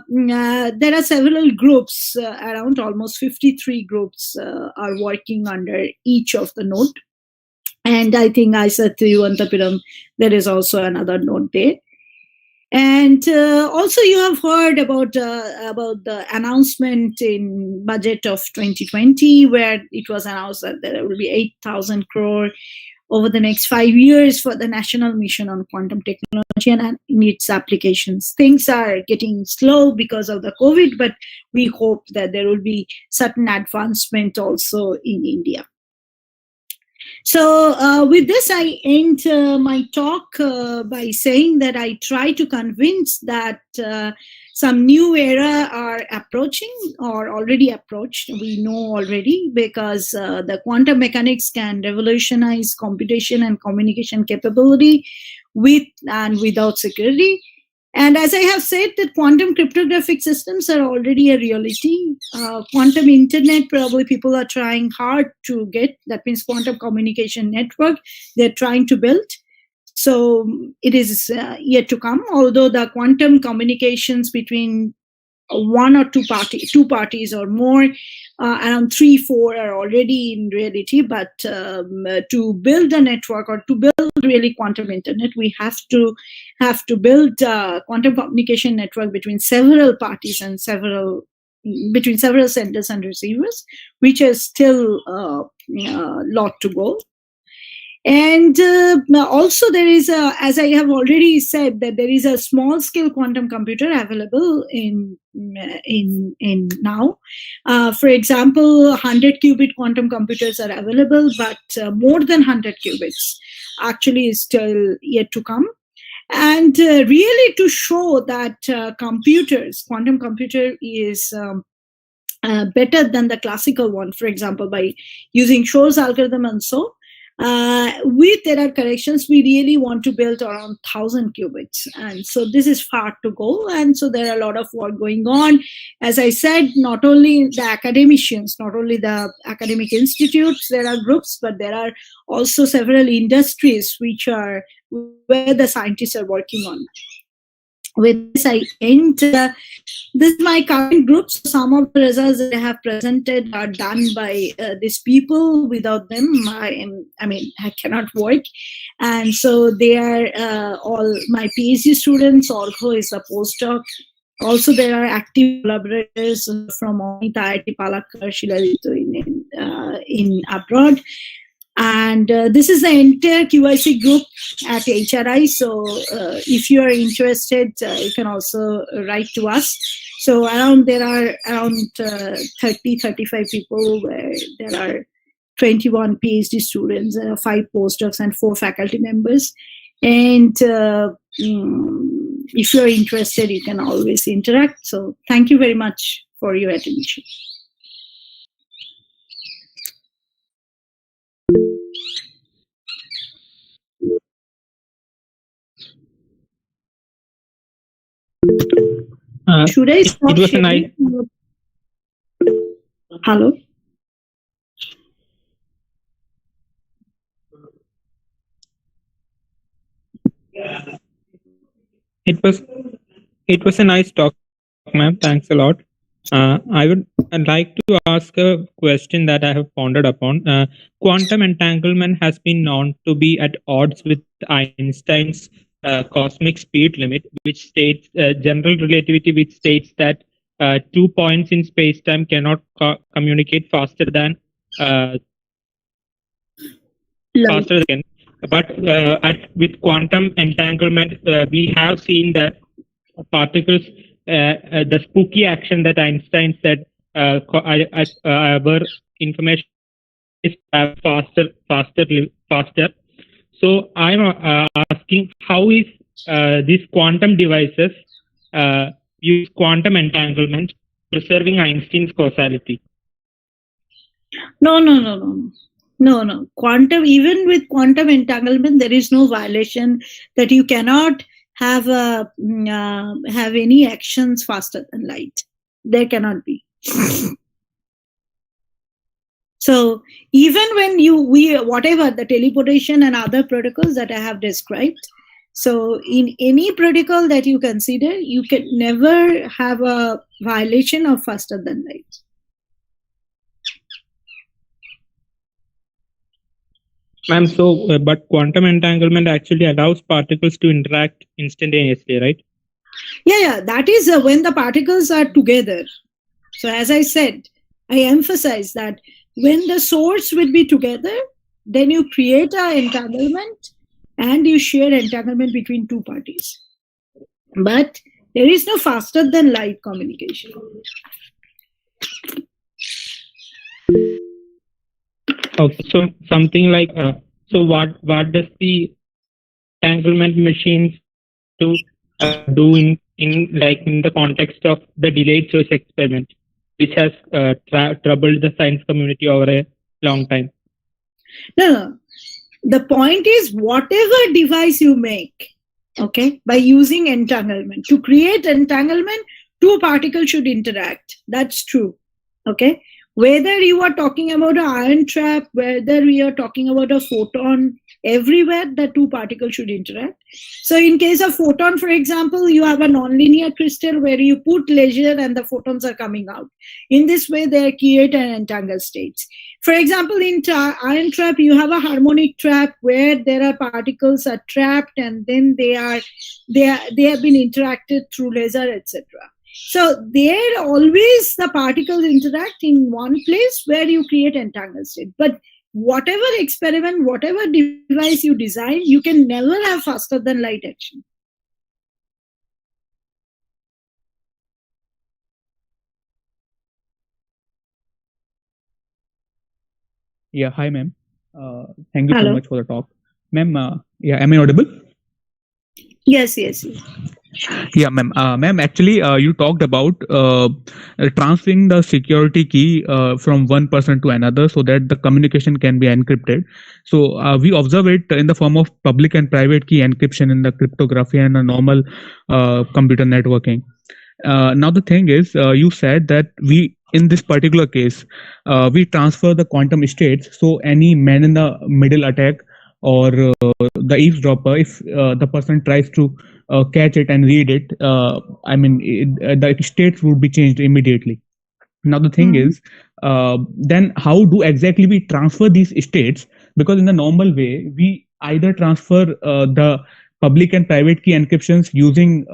there are several groups, around almost 53 groups are working under each of the node. And I think IISER-TVM, there is also another node there. And also you have heard about the announcement in budget of 2020, where it was announced that there will be 8,000 crore over the next 5 years for the national mission on quantum technology and its applications. Things are getting slow because of the COVID, but we hope that there will be certain advancement also in India. So with this, I end my talk by saying that I try to convince that some new era are approaching or already approached. We know already, because the quantum mechanics can revolutionize computation and communication capability with and without security. And as I have said, that quantum cryptographic systems are already a reality. Quantum internet, probably people are trying hard to get. That means quantum communication network they're trying to build. So it is yet to come, although the quantum communications between one or two parties or more, around 3-4 are already in reality. But to build a network or to build really quantum internet, we have to build a quantum communication network between several parties and between several senders and receivers, which is still a lot to go. And also there is as I have already said, that there is a small scale quantum computer available in now. For example, 100 qubit quantum computers are available, but more than 100 qubits actually is still yet to come. And really to show that quantum computer is better than the classical one, for example, by using Schrodes algorithm and so, with error corrections, we really want to build around 1,000 qubits. And so this is far to go. And so there are a lot of work going on. As I said, not only the academicians, not only the academic institutes, there are groups, but there are also several industries where the scientists are working on. With this, I end. This is my current group. So some of the results that I have presented are done by these people. Without them, I cannot work. And so they are all my PhD students. Orgho is a postdoc. Also, there are active collaborators from IIT Palakkad, Shilalito in abroad. And this is the entire QIC group at HRI. So if you are interested, you can also write to us. So there are around 30-35 people, where there are 21 PhD students, 5 postdocs, and 4 faculty members. And if you're interested, you can always interact. So thank you very much for your attention. Should I stop? It was a nice. Hello. It was a nice talk, ma'am. Thanks a lot. I'd like to ask a question that I have pondered upon. Quantum entanglement has been known to be at odds with Einstein's cosmic speed limit, which states general relativity, which states that 2 points in space-time cannot communicate faster than But with quantum entanglement, we have seen that particles, the spooky action that Einstein said, our information is faster. So I'm asking, how is these quantum devices use quantum entanglement, preserving Einstein's causality? No. No. Quantum, even with quantum entanglement, there is no violation that you cannot have have any actions faster than light. There cannot be. So even when whatever the teleportation and other protocols that I have described, so in any protocol that you consider, you can never have a violation of faster than light. Ma'am, so but quantum entanglement actually allows particles to interact instantaneously, right? Yeah, that is when the particles are together. So as I said, I emphasize that when the source will be together, then you create an entanglement and you share entanglement between two parties. But there is no faster than light communication. Okay, so something like so what does the entanglement machines do in the context of the delayed choice experiment, which has troubled the science community over a long time? No. The point is, whatever device you make, okay, by using entanglement, to create entanglement, two particles should interact. That's true. Okay. Whether you are talking about an ion trap, whether we are talking about a photon, everywhere the two particles should interact. So in case of photon, for example, you have a nonlinear crystal where you put laser and the photons are coming out. In this way, they create an entangled states. For example, in ion trap, you have a harmonic trap where there are particles are trapped and then they have been interacted through laser, etc. So there always the particles interact in one place where you create entangled state. But whatever experiment, whatever device you design, you can never have faster than light action. Yeah, hi, ma'am. Thank you Hello. so much for the talk. Ma'am, yeah, am I audible? Yes. Yeah, ma'am. Ma'am, actually, you talked about transferring the security key from one person to another so that the communication can be encrypted. So we observe it in the form of public and private key encryption in the cryptography and a normal computer networking. Now the thing is, you said that in this particular case, we transfer the quantum states. So any man in the middle attack or the eavesdropper, if the person tries to catch it and read it, the states would be changed immediately. Now the thing is, then how do exactly we transfer these states? Because in the normal way, we either transfer the public and private key encryptions using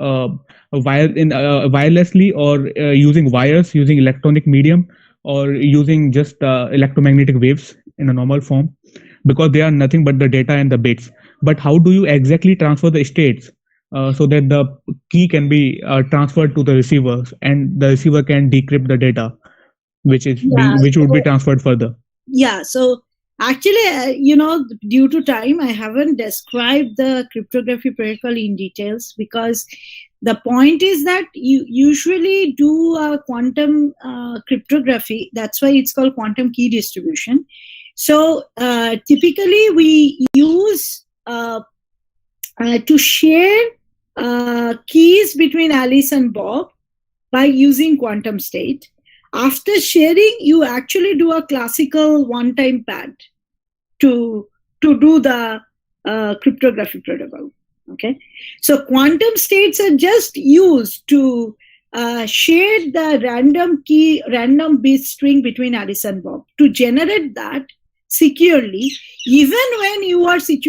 wirelessly, or using wires, using electronic medium, or using just electromagnetic waves in a normal form, because they are nothing but the data and the bits. But how do you exactly transfer the states so that the key can be transferred to the receiver and the receiver can decrypt the data, which would be transferred further? Yeah. So actually, due to time, I haven't described the cryptography protocol in details, because the point is that you usually do a quantum cryptography. That's why it's called quantum key distribution. So typically we use to share keys between Alice and Bob by using quantum state. After sharing, you actually do a classical one-time pad to do the cryptography protocol. Okay, so quantum states are just used to share the random bit string between Alice and Bob. To generate that securely, even when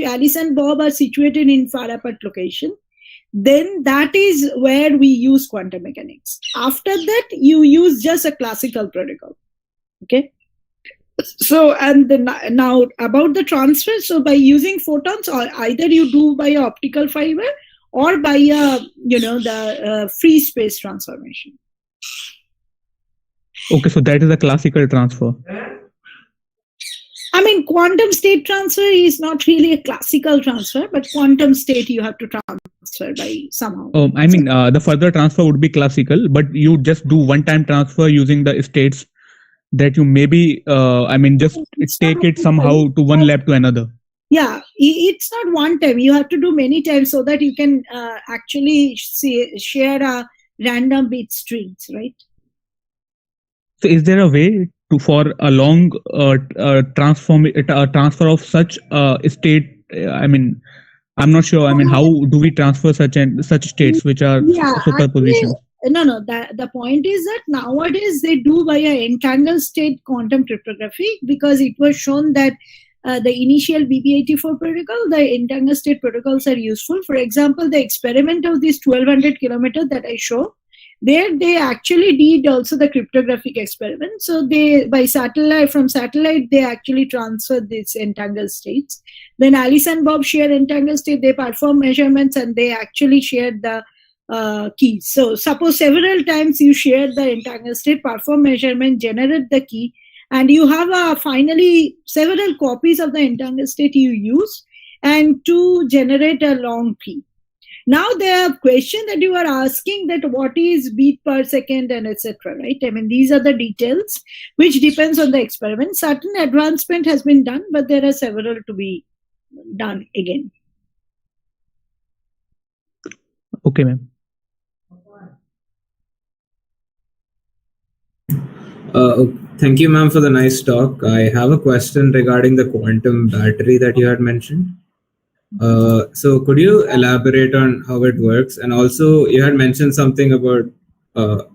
Alice and Bob are situated in far apart location, then that is where we use quantum mechanics. After that, you use just a classical protocol. Okay. So, and now about the transfer. So by using photons, or either you do by optical fiber or by the free space transformation. Okay, so that is a classical transfer. I mean, quantum state transfer is not really a classical transfer, but quantum state you have to transfer by somehow. The further transfer would be classical, but you just do one-time transfer using the states that you maybe just take it somehow to one lab to another? Yeah, it's not one time. You have to do many times so that you can actually share a random bit strings, right? So is there a way to for a long transfer of such state? I'm not sure. How do we transfer such states which are superpositions? No. The point is that nowadays they do via entangled state quantum cryptography, because it was shown that the initial BB84 protocol, the entangled state protocols are useful. For example, the experiment of this 1200 kilometer that I show, there they actually did also the cryptographic experiment. So they from satellite they actually transferred these entangled states. Then Alice and Bob share entangled state. They perform measurements and they actually shared the keys. So suppose several times you share the entangled state, perform measurement, generate the key, and you have finally several copies of the entangled state you use and to generate a long key. Now the question that you are asking, that what is beat per second and etc., right? These are the details which depends on the experiment. Certain advancement has been done, but there are several to be done again. Okay, ma'am. Thank you, ma'am, for the nice talk. I have a question regarding the quantum battery that you had mentioned. So could you elaborate on how it works? And also you had mentioned something about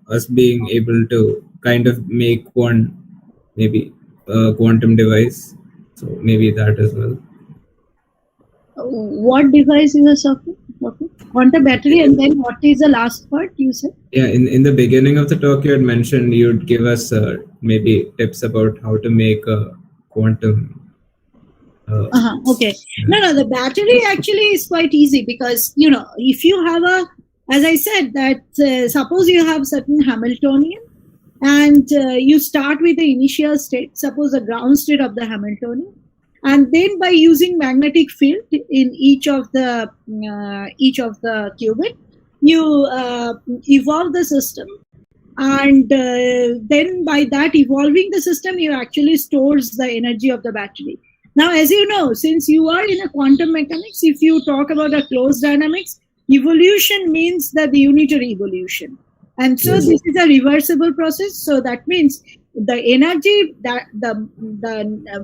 us being able to kind of make one maybe quantum device. So maybe that as well. What device you are talking? Okay. Quantum battery, and then what is the last part you said? Yeah, in the beginning of the talk you had mentioned you'd give us maybe tips about how to make a quantum. Okay. No, the battery actually is quite easy, because if you have as I said, that suppose you have certain Hamiltonian and you start with the initial state, suppose the ground state of the Hamiltonian, and then by using magnetic field in each of the qubit, you evolve the system, and then by that evolving the system, you actually stores the energy of the battery. Now, as you know, since you are in a quantum mechanics, if you talk about a closed dynamics, evolution means that the unitary evolution. And so this is a reversible process. So that means the energy, that the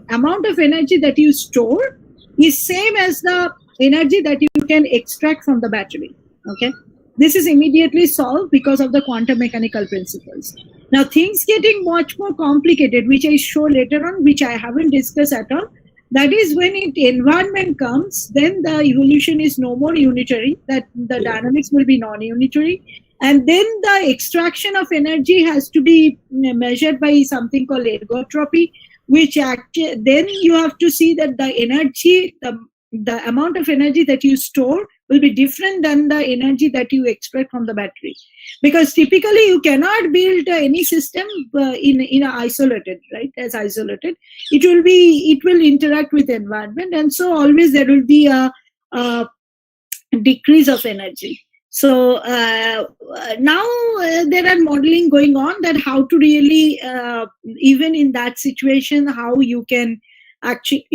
amount of energy that you store is same as the energy that you can extract from the battery. Okay. This is immediately solved because of the quantum mechanical principles. Now, things getting much more complicated, which I show later on, which I haven't discussed at all. That is when environment comes, then the evolution is no more unitary, that the dynamics will be non-unitary. And then the extraction of energy has to be measured by something called ergotropy, which actually, then you have to see that the energy, the amount of energy that you store will be different than the energy that you extract from the battery. Because typically you cannot build any system in a isolated, right? As isolated, it will interact with the environment, and so always there will be a decrease of energy. So now there are modeling going on that how to really, even in that situation, how you can actually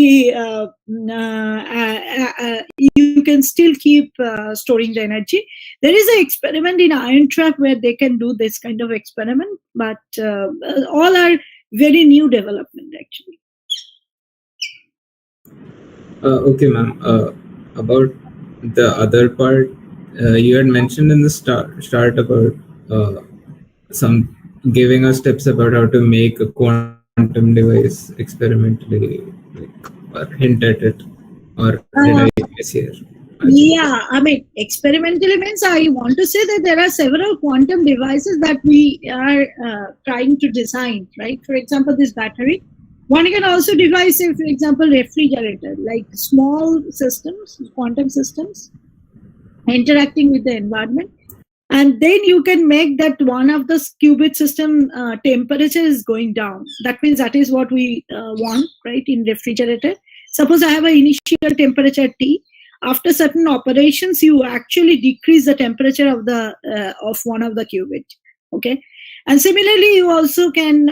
you can still keep storing the energy. There is an experiment in ion trap where they can do this kind of experiment, but all are very new development actually. Okay, ma'am. About the other part, you had mentioned in the start about some giving us tips about how to make a quantum device experimentally, or hint at it, or did I miss here? Yeah, experimentally means I want to say that there are several quantum devices that we are trying to design, right? For example, this battery. One can also devise, say, for example, refrigerator, like small systems, quantum systems, interacting with the environment. And then you can make that one of the qubit system temperature is going down. That means that is what we want, right, in refrigerator. Suppose I have an initial temperature T. After certain operations, you actually decrease the temperature of the of one of the qubit. Okay. And similarly, you also can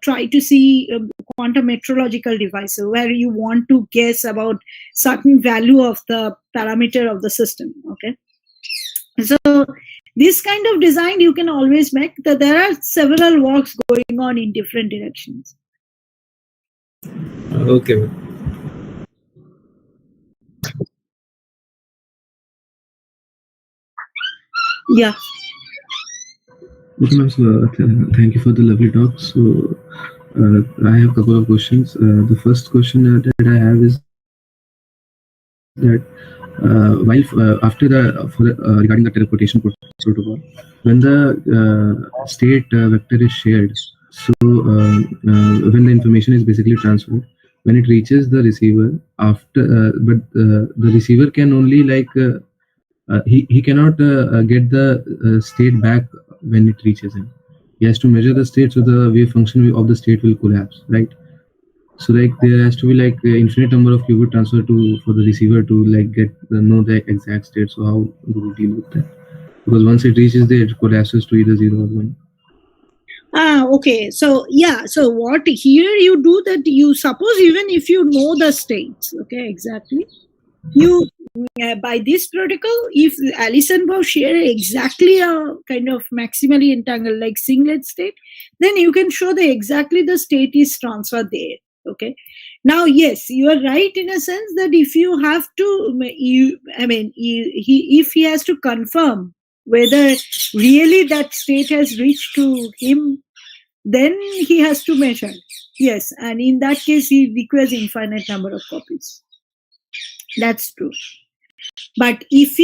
try to see quantum metrological devices where you want to guess about certain value of the parameter of the system. Okay, so this kind of design you can always make. There are several works going on in different directions. Okay. Yeah. Okay, ma'am. So thank you for the lovely talk. So I have a couple of questions. The first question that I have is that after regarding the teleportation protocol, when the state vector is shared, so when the information is basically transferred, when it reaches the receiver, but the receiver can only he cannot get the state back when it reaches him. He has to measure the state, so the wave function of the state will collapse, right? So there has to be infinite number of qubit transfer for the receiver to get know the exact state. So how do we deal with that? Because once it reaches there, it collapses to either 0 or 1. Okay. So yeah. So what here you do that you suppose even if you know the states, okay, exactly, you by this protocol, if Alice and Bob share exactly a kind of maximally entangled like singlet state, then you can show the exactly the state is transferred there. Okay. Now, yes, you are right in a sense that if you have to, if he has to confirm whether really that state has reached to him, then he has to measure. Yes, and in that case, he requires infinite number of copies. That's true. But if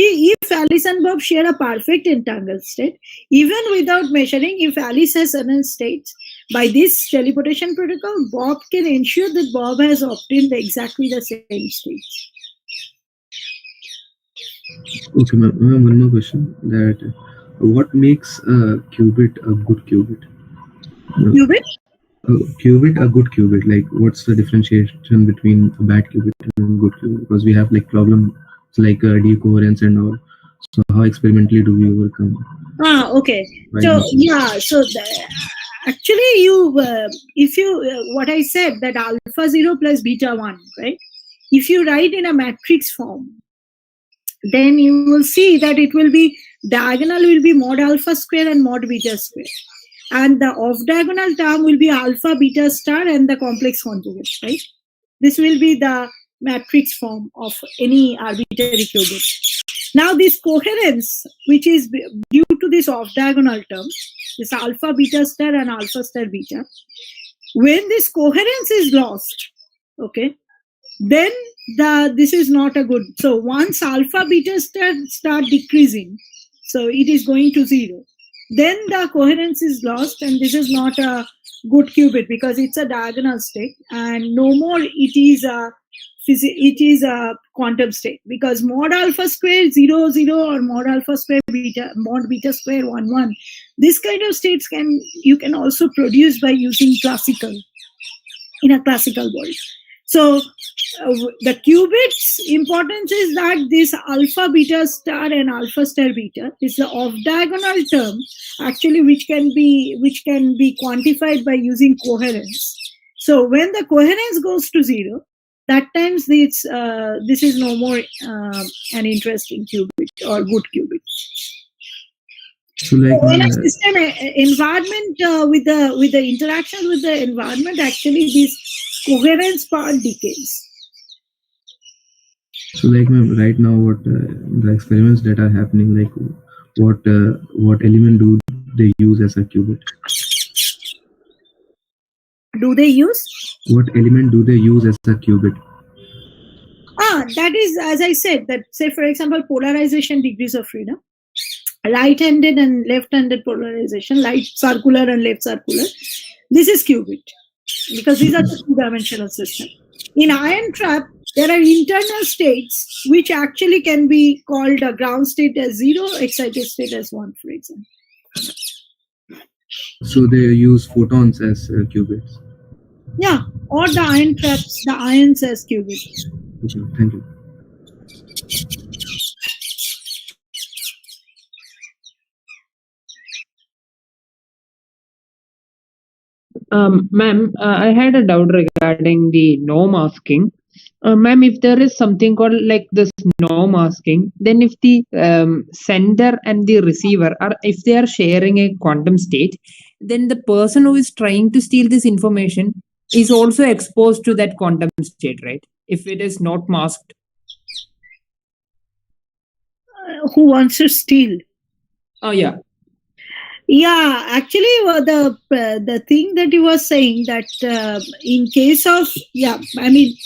Alice and Bob share a perfect entangled state, even without measuring, if Alice has certain states, by this teleportation protocol, Bob can ensure that Bob has obtained exactly the same states. Okay, ma'am. One more question: that what makes a qubit a good qubit? Qubit? Qubit a good qubit. Like, what's the differentiation between a bad qubit and a good qubit? Because we have problem like decoherence and all. So how experimentally do we overcome? Okay. So yeah. So actually, if you what I said that alpha 0 plus beta 1, right? If you write in a matrix form, then you will see that it will be diagonal will be mod alpha square and mod beta square, and the off diagonal term will be alpha beta star and the complex conjugate, right? This will be the matrix form of any arbitrary qubit. Now this coherence, which is due to this off diagonal term, this alpha beta star and alpha star beta, when this coherence is lost, okay, then this is not a good. So once alpha beta start decreasing, so it is going to 0, then the coherence is lost, and this is not a good qubit because it's a diagonal state, and no more it is a quantum state, because mod alpha square 0 0 or mod alpha square beta mod beta square 1 1, this kind of states you can also produce by using classical in a classical world. So the qubits importance is that this alpha beta star and alpha star beta is the off diagonal term actually which can be quantified by using coherence. So when the coherence goes to 0, that times this is no more an interesting qubit or good qubit. So in a system environment with the interaction with the environment, actually this coherence part decays. So ma'am, right now what the experiments that are happening, what element do they use as a qubit? Do they use? What element do they use as a qubit? That is, as I said, that say for example polarization degrees of freedom, right-handed and left-handed polarization, right circular and left circular. This is qubit because these are the two-dimensional system. In ion trap, there are internal states which actually can be called a ground state as 0, excited state as 1, for example. So they use photons as qubits. Yeah, or the ion traps, the ions as qubits. Okay, thank you. Ma'am, I had a doubt regarding the no masking. Ma'am, if there is something called like this no masking, then if the sender and the receiver are, if they are sharing a quantum state, then the person who is trying to steal this information is also exposed to that quantum state, right? If it is not masked. Who wants to steal? Oh yeah. Yeah, actually, the thing that you were saying that in case of, yeah, I mean,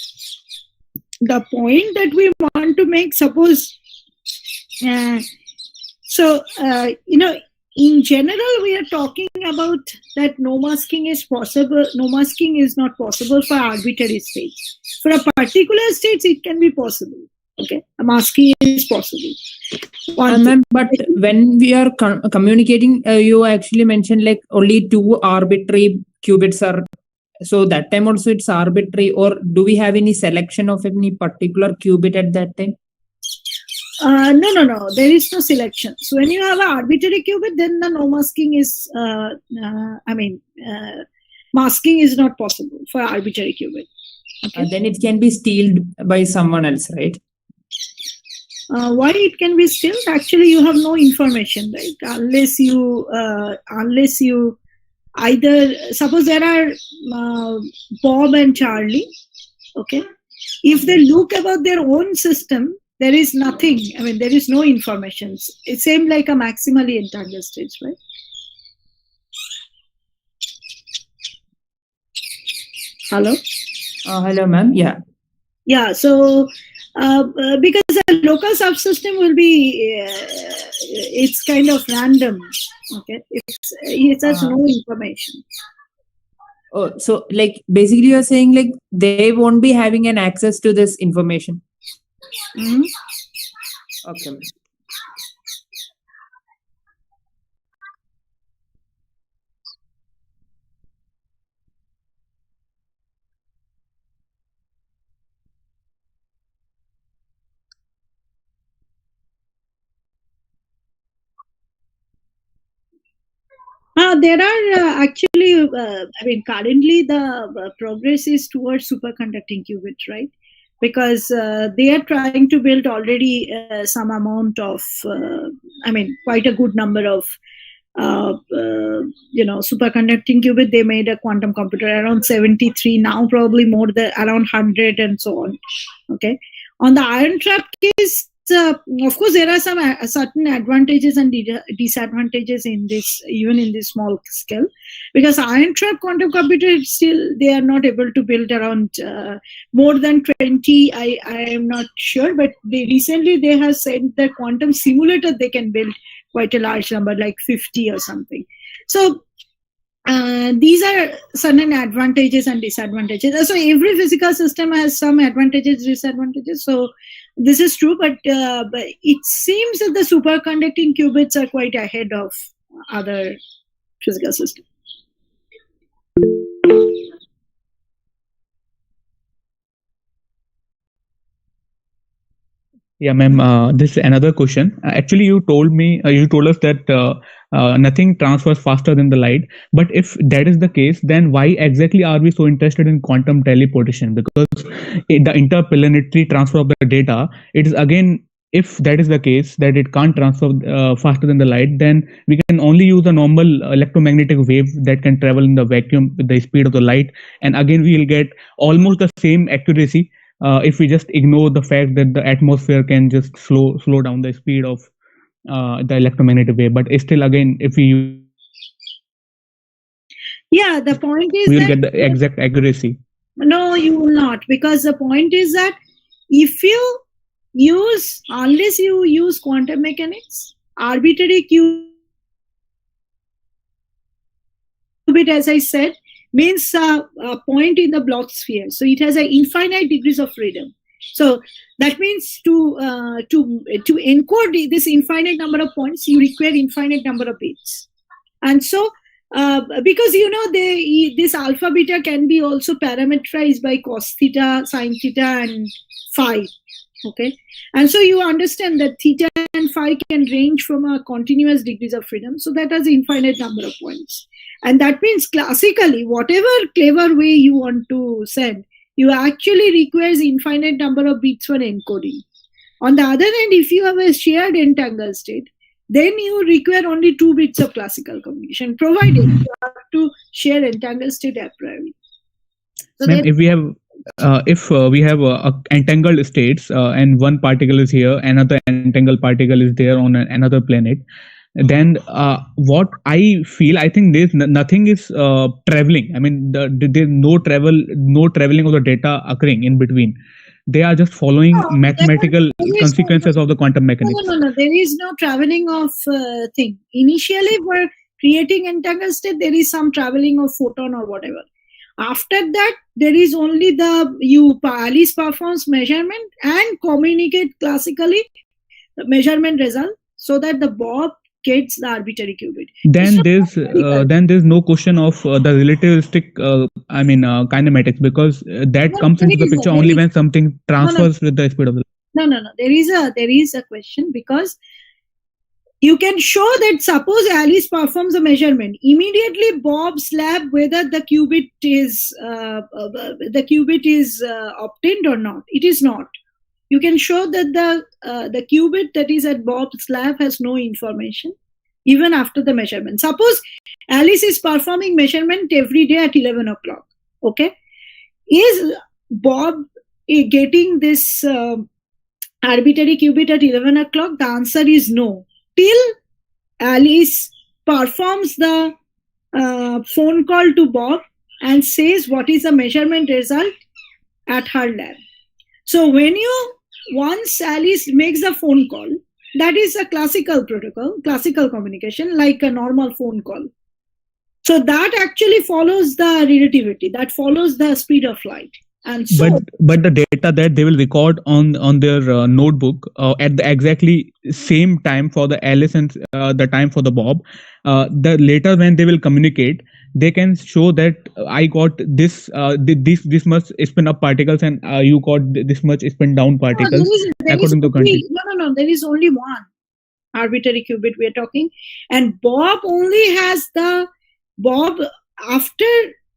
the point that we want to make, suppose, in general, we are talking about that no masking is possible. No masking is not possible for arbitrary states. For a particular state, it can be possible. Okay, a masking is possible. Ma'am, but when we are communicating, you actually mentioned like only 2 arbitrary qubits are. So that time also it's arbitrary, or do we have any selection of any particular qubit at that time? No. There is no selection. So when you have an arbitrary qubit, then the no masking is, masking is not possible for arbitrary qubit. Okay? Then it can be stealed by someone else, right? Why it can be stealed? Actually, you have no information, right? Unless you either, suppose there are Bob and Charlie, okay? If they look about their own system, there is nothing. I mean, there is no information. It's same like a maximally entangled state, right? Hello? Hello, ma'am. Yeah. Yeah, so because the local subsystem will be, it's kind of random, okay? It has no information. Oh, so like basically you're saying like they won't be having an access to this information. Mm-hmm. Okay. There are actually, currently the progress is towards superconducting qubits, right? Because they are trying to build already some amount of, quite a good number of, superconducting qubit. They made a quantum computer around 73, now probably more than around 100 and so on. Okay. On the iron trap case, of course, there are some certain advantages and disadvantages in this, even in this small scale, because iron trap quantum computer still they are not able to build around more than 20. I am not sure, but recently they have said that quantum simulator they can build quite a large number, like 50 or something. So these are certain advantages and disadvantages. So every physical system has some advantages, disadvantages. So this is true, but it seems that the superconducting qubits are quite ahead of other physical systems. Yeah, ma'am. This is another question. Actually, you told us that nothing transfers faster than the light. But if that is the case, then why exactly are we so interested in quantum teleportation? Because the interplanetary transfer of the data, it is again, if that is the case, that it can't transfer faster than the light, then we can only use a normal electromagnetic wave that can travel in the vacuum with the speed of the light, and again we will get almost the same accuracy. If we just ignore the fact that the atmosphere can just slow down the speed of the electromagnetic wave, but still again, if we the point is we will get the exact accuracy. No, you will not, because the point is that if you use, unless you use quantum mechanics, arbitrary qubit, as I said, means a point in the Bloch sphere. So it has an infinite degrees of freedom. So that means to encode this infinite number of points, you require infinite number of bits. And so, because this alpha beta can be also parameterized by cos theta, sin theta, and phi. Okay, and so you understand that theta and phi can range from a continuous degrees of freedom. So that has infinite number of points. And that means classically, whatever clever way you want to send, you actually requires infinite number of bits for encoding. On the other hand, if you have a shared entangled state, then you require only 2 bits of classical communication, provided you have to share entangled state a priori. So Ma'am, if we have entangled states and one particle is here, another entangled particle is there on another planet, then what I feel, I think there's nothing is traveling. I mean, there's no traveling of the data occurring in between. They are just following mathematical consequences of the quantum mechanics. No. There is no traveling of thing. Initially, for creating entangled state, there is some traveling of photon or whatever. After that, there is only Alice performs measurement and communicate classically the measurement result so that the Bob gets the arbitrary qubit. Then there's no question of the relativistic kinematics, because that comes into the picture only when something transfers with the speed of the light. No. There is a question, because you can show that suppose Alice performs a measurement, immediately Bob slab whether the qubit is obtained or not. It is not. You can show that the qubit that is at Bob's slab has no information even after the measurement. Suppose Alice is performing measurement every day at 11 o'clock. Okay, is Bob getting this arbitrary qubit at 11 o'clock? The answer is no. Till Alice performs the phone call to Bob and says what is the measurement result at her lab. So once Alice makes the phone call, that is a classical protocol, classical communication, like a normal phone call. So that actually follows the relativity, that follows the speed of light. And so, but the data that they will record on their notebook at the exactly same time for the Alice and the time for the Bob, the later when they will communicate, they can show that I got this much spin up particles and you got this much spin down particles according to country. No, there is only one arbitrary qubit we are talking, and Bob only has the Bob after.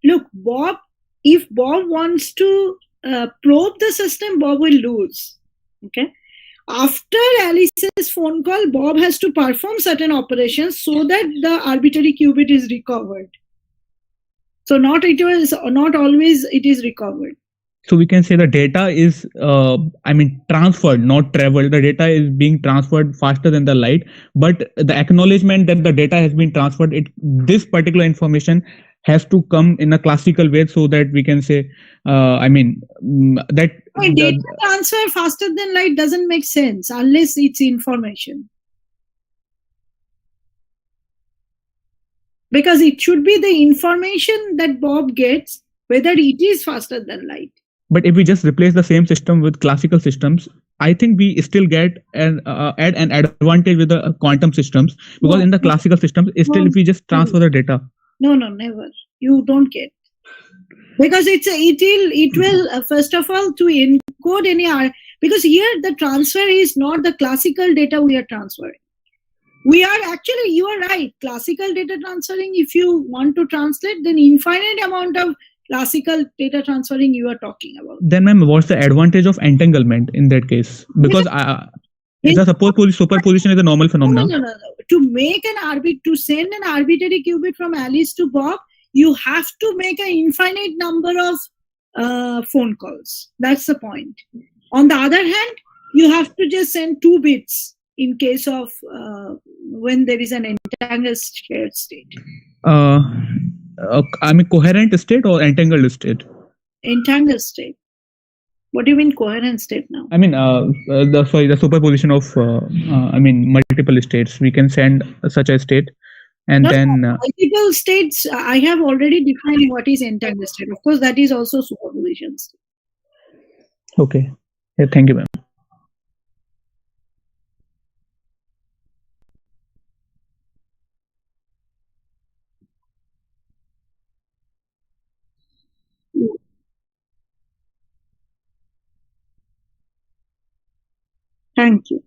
Look, Bob. If Bob wants to probe the system, Bob will lose. Okay. After Alice's phone call, Bob has to perform certain operations so that the arbitrary qubit is recovered. So not always it is recovered. So we can say the data is, transferred, not traveled. The data is being transferred faster than the light, but the acknowledgement that the data has been transferred, this particular information has to come in a classical way, so that we can say, that data transfer faster than light doesn't make sense unless it's information. Because it should be the information that Bob gets, whether it is faster than light. But if we just replace the same system with classical systems, I think we still get an advantage with the quantum systems, because in the classical systems, if we just transfer the data. No, never. You don't get. Because it will first of all to encode any because here the transfer is not the classical data we are transferring. We are actually, you are right, classical data transferring, if you want to translate, then infinite amount of classical data transferring you are talking about. Then ma'am, what's the advantage of entanglement in that case? Because the superposition is a normal phenomenon. No. To send an arbitrary qubit from Alice to Bob, you have to make an infinite number of phone calls. That's the point. On the other hand, you have to just send 2 bits in case of when there is an entangled shared state. Coherent state or entangled state? Entangled state. What do you mean coherent state now? The superposition of multiple states. We can send such a state, and then multiple states. I have already defined what is entangled state. Of course, that is also superposition state. Okay. Yeah, thank you, ma'am. Thank you.